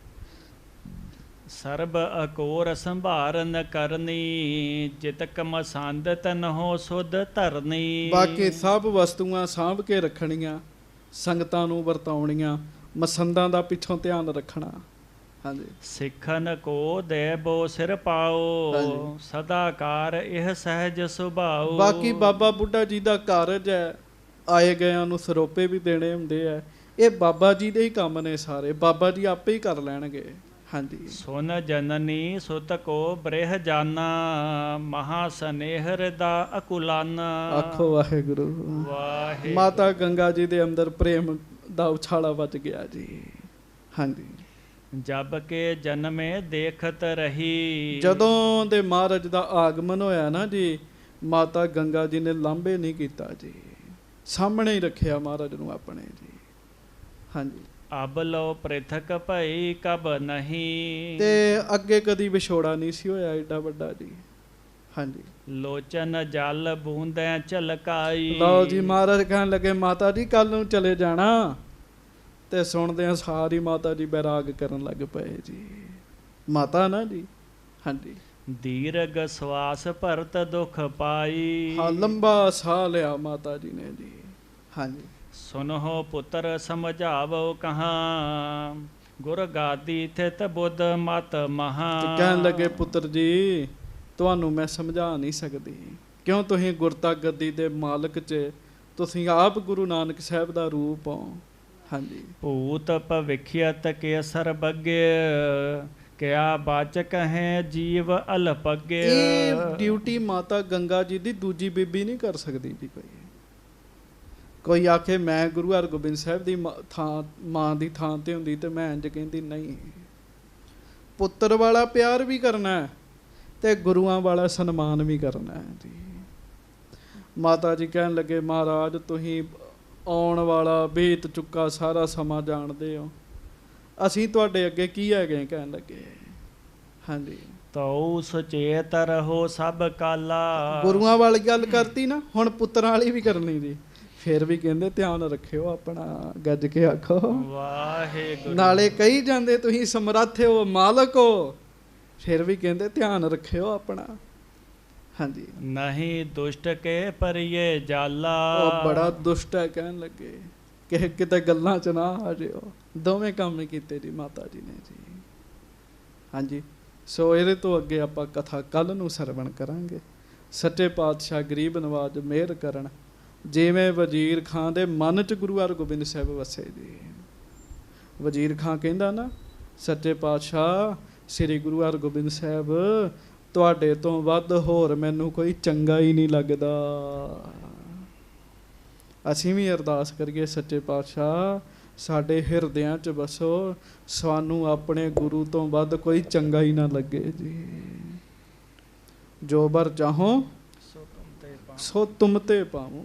ਸਰਬ ਅਕੋਰ ਸੰਭਾਰਨ ਕਰਨੀ, ਜਿਤਕ ਮਸੰਦ ਤਨਹੁ ਸੁਧ ਧਰਨੀ। ਬਾਕੀ ਸਭ ਵਸਤੂਆਂ ਸਾਂਭ ਕੇ ਰੱਖਣੀਆਂ, ਸੰਗਤਾਂ ਨੂੰ ਵਰਤਾਉਣੀਆਂ, ਮਸੰਦਾਂ ਦਾ ਪਿੱਛੋਂ ਧਿਆਨ ਰੱਖਣਾ। ਹਾਂਜੀ। ਸਿੱਖਨ ਕੋ ਦੇ ਬੋ ਸਿਰ ਪਾਓ, ਹਾਂਜੀ। ਸਦਾ ਕਾਰ ਇਹ ਸਹਿਜ ਸੁਭਾਉ। ਬਾਕੀ ਬਾਬਾ ਬੁੱਢਾ ਜੀ ਦਾ ਕਾਰਜ ਹੈ, ਆਏ ਗਇਆਂ ਨੂੰ ਸਰੋਪੇ ਵੀ ਦੇਣੇ ਹੁੰਦੇ ਆ, ਇਹ ਬਾਬਾ ਜੀ ਦੇ ਹੀ ਕੰਮ ਨੇ ਸਾਰੇ, ਬਾਬਾ ਜੀ ਆਪੇ ਹੀ ਕਰ ਲੈਣਗੇ। ਹਾਂਜੀ। ਸੁਨ ਜਨਨੀ ਸੁਤ ਕੋ ਬ੍ਰਿਹ ਜਾਨਾ, ਮਹਾ ਸਨੇਹਰ ਦਾ ਅਕੁਲਾਨਾ। ਆਖੋ ਵਾਹਿਗੁਰੂ। ਵਾਹਿਗੁਰੂ। ਮਾਤਾ ਗੰਗਾ ਜੀ ਦੇ ਅੰਦਰ ਪ੍ਰੇਮ ਦਾ ਉਛਾਲਾ ਵੱਜ ਗਿਆ ਜੀ। ਹਾਂਜੀ। ਜਬ ਕੇ ਜਨਮੇ ਦੇਖਤ ਰਹੀ, ਜਦੋਂ ਦੇ ਮਹਾਰਾਜ ਦਾ ਆਗਮਨ ਹੋਇਆ ਨਾ ਜੀ, ਮਾਤਾ ਗੰਗਾ ਜੀ ਨੇ ਲਾਂਭੇ ਨਹੀਂ ਕੀਤਾ ਜੀ, ਸਾਹਮਣੇ ਹੀ ਰੱਖਿਆ ਮਹਾਰਾਜ ਨੂੰ ਆਪਣੇ ਜੀ। ਹਾਂਜੀ। ਅਬ ਲੋ ਪ੍ਰਿਥਕ ਭਈ ਕਬ ਨਹੀਂ, ਤੇ ਅੱਗੇ ਕਦੀ ਵਿਛੋੜਾ ਨਹੀਂ ਸੀ ਹੋਇਆ ਏਡਾ ਵੱਡਾ ਜੀ। ਹਾਂਜੀ। ਲੋਚਨ ਜਲ ਬੂੰਦੈ ਝਲਕਾਈ। ਲਓ ਜੀ ਮਹਾਰਾਜ ਕਹਿਣ ਲੱਗੇ ਮਾਤਾ ਜੀ ਕੱਲ ਨੂੰ ਚਲੇ ਜਾਣਾ, ਤੇ ਸੁਣਦਿਆਂ ਸਾਰੀ ਮਾਤਾ ਜੀ ਬੈਰਾਗ ਕਰਨ ਲੱਗ ਪਏ ਜੀ। ਮਾਤਾ ਨਾ ਜੀ। ਹਾਂਜੀ। ਦੀਰਘ ਸਵਾਸ ਭਰਤ ਦੁਖ ਪਾਈ, ਹਾਂ, ਲੰਬਾ ਸਾਹ ਲਿਆ ਮਾਤਾ ਜੀ ਨੇ ਜੀ। ਹਾਂਜੀ। ਸੁਨਹੁ ਪੁੱਤਰ ਸਮਝਾਵੋ ਕਹਾਂ, ਗੁਰ ਗਾਦੀ ਥਿਤ ਬੁੱਧ ਮਤ ਮਹਾ। ਤੇ ਕਹਿਣ ਲੱਗੇ ਪੁੱਤਰ ਜੀ ਤੁਹਾਨੂੰ ਮੈਂ ਸਮਝਾ ਨਹੀਂ ਸਕਦੀ, ਕਿਉਂ ਤੁਸੀਂ ਗੁਰਤਾ ਗੱਦੀ ਦੇ ਮਾਲਕ 'ਚ, ਤੁਸੀਂ ਆਪ ਗੁਰੂ ਨਾਨਕ ਸਾਹਿਬ ਦਾ ਰੂਪ ਹੋ। ਹਾਂਜੀ। ਭੂਤ ਭਵਿਖਿਅਤ ਕੇ ਸਰਬੱਗੇ, ਕਿਆ ਬਾਚਕ ਹੈ ਜੀਵ ਅਲਪਗੇ। ਇਹ ਡਿਊਟੀ ਮਾਤਾ ਗੰਗਾ ਜੀ ਦੀ ਦੂਜੀ ਬੀਬੀ ਨਹੀਂ ਕਰ ਸਕਦੀ ਜੀ। ਕੋਈ ਆਖੇ ਮੈਂ ਗੁਰੂ ਹਰਗੋਬਿੰਦ ਸਾਹਿਬ ਦੀ ਮਾਂ ਦੀ ਥਾਂ ਤੇ ਹੁੰਦੀ ਤੇ ਮੈਂ ਇੰਜ ਕਹਿੰਦੀ, ਨਹੀਂ। ਪੁੱਤਰ ਵਾਲਾ ਪਿਆਰ ਵੀ ਕਰਨਾ ਤੇ ਗੁਰੂਆਂ ਵਾਲਾ ਸਨਮਾਨ ਵੀ ਕਰਨਾ ਜੀ। ਮਾਤਾ ਜੀ ਕਹਿਣ ਲੱਗੇ ਮਹਾਰਾਜ ਤੁਸੀਂ ਆਉਣ ਵਾਲਾ ਬੀਤ ਚੁੱਕਾ ਸਾਰਾ ਸਮਾਂ ਜਾਣਦੇ ਹੋ, ਅਸੀਂ ਤੁਹਾਡੇ ਅੱਗੇ ਕੀ ਹੈਗੇ। ਕਹਿਣ ਲੱਗੇ। ਹਾਂਜੀ। ਤਉ ਸੁਚੇਤ ਰਹੋ ਸਭ ਕਾਲਾ। ਗੁਰੂਆਂ ਵਾਲੀ ਗੱਲ ਕਰਤੀ ਨਾ, ਹੁਣ ਪੁੱਤਰਾਂ ਵਾਲੀ ਵੀ ਕਰਨੀ ਜੀ। ਫਿਰ ਵੀ ਕਹਿੰਦੇ ਧਿਆਨ ਰੱਖਿਓ ਆਪਣਾ, ਗੱਜ ਕੇ ਆਖੋ ਵਾਹਿਗੁਰੂ। ਨਾਲੇ ਕਹੀ ਜਾਂਦੇ ਤੁਸੀਂ ਸਮਰੱਥ ਹੋ, ਮਾਲਕ ਹੋ, ਫਿਰ ਵੀ ਕਹਿੰਦੇ ਧਿਆਨ ਰੱਖਿਓ ਆਪਣਾ। ਹਾਂਜੀ। ਨਹੀਂ ਦੁਸ਼ਟ ਕੇ ਪਰਿਏ ਜਾਲਾ। ਉਹ ਬੜਾ ਦੁਸ਼ਟ ਹੈ। ਕਹਿਣ ਲੱਗੇ ਕਿ ਕਿਤੇ ਗੱਲਾਂ 'ਚ ਨਾ ਆ ਜਿਓ। ਦੋਵੇਂ ਕੰਮ ਹੀ ਕੀਤੇ ਜੀ ਮਾਤਾ ਜੀ ਨੇ ਜੀ। ਹਾਂਜੀ। ਸੋ ਇਹਦੇ ਤੋਂ ਅੱਗੇ ਆਪਾਂ ਕਥਾ ਕੱਲ ਨੂੰ ਸਰਵਣ ਕਰਾਂਗੇ। ਸੱਚੇ ਪਾਤਸ਼ਾਹ ਗਰੀਬ ਨਵਾਜ ਮਿਹਰ ਕਰਨ, ਜਿਵੇਂ ਵਜ਼ੀਰ ਖਾਂ ਦੇ ਮਨ 'ਚ ਗੁਰੂ ਹਰਗੋਬਿੰਦ ਸਾਹਿਬ ਵਸੇ ਜੀ। ਵਜ਼ੀਰ ਖਾਂ ਕਹਿੰਦਾ ਨਾ ਸੱਚੇ ਪਾਤਸ਼ਾਹ ਸ੍ਰੀ ਗੁਰੂ ਹਰਗੋਬਿੰਦ ਸਾਹਿਬ ਤੁਹਾਡੇ ਤੋਂ ਵੱਧ ਹੋਰ ਮੈਨੂੰ ਕੋਈ ਚੰਗਾ ਹੀ ਨਹੀਂ ਲੱਗਦਾ। ਅਸੀਂ ਵੀ ਅਰਦਾਸ ਕਰੀਏ ਸੱਚੇ ਪਾਤਸ਼ਾਹ ਸਾਡੇ ਹਿਰਦਿਆਂ 'ਚ ਵਸੋ, ਸਾਨੂੰ ਆਪਣੇ ਗੁਰੂ ਤੋਂ ਵੱਧ ਕੋਈ ਚੰਗਾ ਹੀ ਨਾ ਲੱਗੇ ਜੀ। ਜੋ ਬਰ ਚਾਹੋ ਸੋ ਤੁਮ ਤੇ ਪਾਵੋ।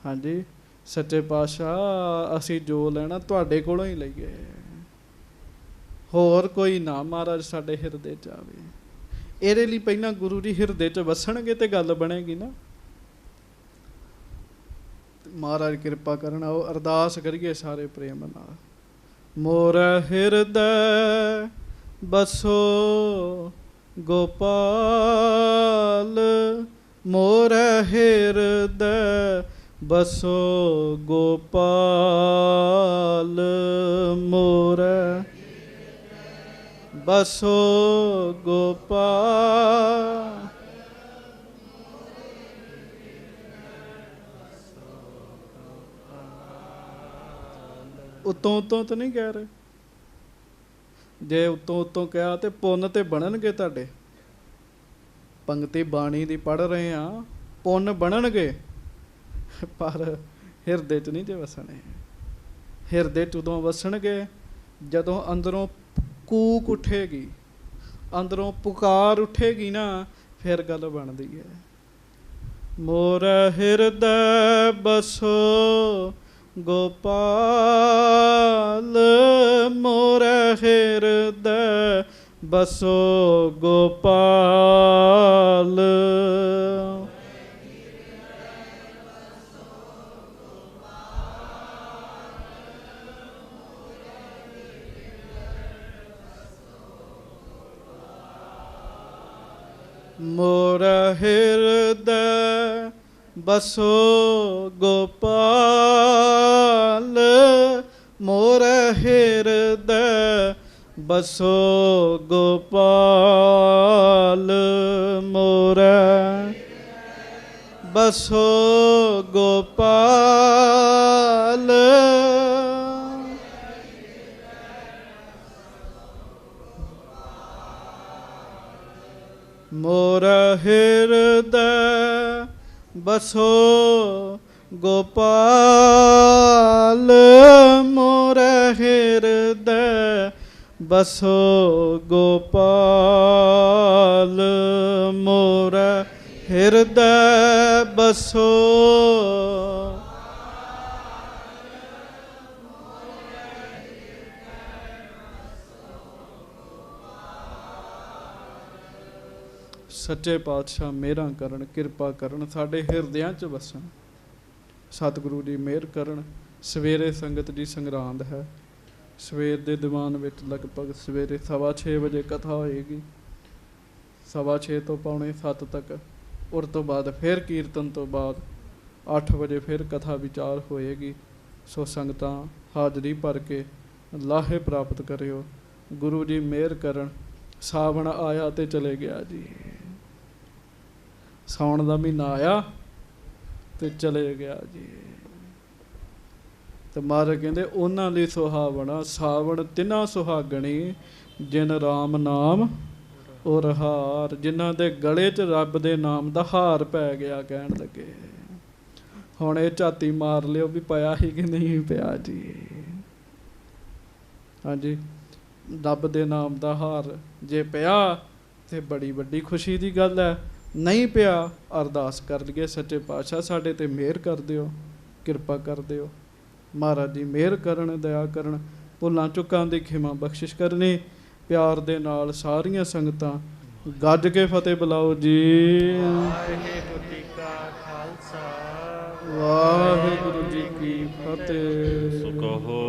ਹਾਂਜੀ। ਸੱਚੇ ਪਾਤਸ਼ਾਹ ਅਸੀਂ ਜੋ ਲੈਣਾ ਤੁਹਾਡੇ ਕੋਲੋਂ ਹੀ ਲਈਏ, ਹੋਰ ਕੋਈ ਨਾ ਮਹਾਰਾਜ ਸਾਡੇ ਹਿਰਦੇ 'ਚ ਆਵੇ। ਇਹਦੇ ਲਈ ਪਹਿਲਾਂ ਗੁਰੂ ਜੀ ਹਿਰਦੇ 'ਚ ਵਸਣਗੇ ਤੇ ਗੱਲ ਬਣੇਗੀ ਨਾ। ਮਹਾਰਾਜ ਕਿਰਪਾ ਕਰਨ। ਆਓ ਅਰਦਾਸ ਕਰੀਏ ਸਾਰੇ ਪ੍ਰੇਮ ਨਾਲ। ਮੋਰਾ ਹਿਰਦੈ ਬਸੋ ਗੋਪਾਲ, ਮੋਰਾ ਹਿਰਦੈ ਬਸੋ ਗੋਪਾਲ, ਮੋਰਾ ਬਸੋ ਗੋਪਾਲ। ਉਤੋਂ ਉਤੋਂ ਤਾਂ ਨਹੀਂ ਕਹਿ ਰਹੇ। ਜੇ ਉਤੋਂ ਉਤੋਂ ਕਿਹਾ ਤੇ ਪੁੰਨ ਤੇ ਬਣਨਗੇ ਤੁਹਾਡੇ। ਪੰਗਤੀ ਬਾਣੀ ਦੀ ਪੜ੍ਹ ਰਹੇ ਆ, ਪੁੰਨ ਬਣਨਗੇ, ਪਰ ਹਿਰਦੇ 'ਚ ਨਹੀਂ ਜੇ ਵਸਣੇ। ਹਿਰਦੇ 'ਚ ਉਦੋਂ ਵਸਣਗੇ ਜਦੋਂ ਅੰਦਰੋਂ ਕੂਕ ਉੱਠੇਗੀ, ਅੰਦਰੋਂ ਪੁਕਾਰ ਉੱਠੇਗੀ ਨਾ, ਫਿਰ ਗੱਲ ਬਣਦੀ ਹੈ। मोर हृदय बसो गोपाल, मोर हृदय बसो गोपाल। मोर हृदय बसो गोपाल, मोर हृदय बसो गोपाल, मोर बसो गोपाल। मोर हृदय बसो गोपाल, मोर हृदय बसो गोपाल, मोर हृदय बसो। सच्चे पातशाह मेहर करन, किरपा करन, साडे हिरदियां च वसन। सतगुरु जी मेहर करन। सवेरे संगत जी संगरांद है। सवेर दे दीवान विच लगभग सवेरे 6:15 बजे कथा होएगी। 6:15 तो 6:45 तक। उस तो बाद फिर कीर्तन तो बाद 8 बजे फिर कथा विचार होएगी। सो संगतां हाजरी भर के लाहे प्राप्त करियो। गुरु जी मेहर करन। सावन आया ते चले गया जी। सावन का महीना आया तो चले गया जी। तो महाराज कहते उन्हां लई सुहावना सावन तिन्हां सुहागणी जिन राम नाम और हार। जिन्हां दे गले च रब दे नाम दा हार पै गया। कहण लगे हुण ये झाती मार लियो भी पाया ही कि नहीं पिया जी। हाँ जी, रब दे नाम दा हार जे पिया ते बड़ी वड्डी खुशी दी गल है। नहीं पिया अरदास कर लईए सच्चे पातशाह साडे ते मेहर कर दिओ, किरपा कर दिओ। महाराज जी मेहर करन, दया करन, भुलां चुकां दी खिमा बख्शिश करनी। प्यार दे नाल सारियां संगतां गज के फतेह बुलाओ जी। वाहिगुरू जी का खालसा वाहिगुरू जी की फतेह। सो कहो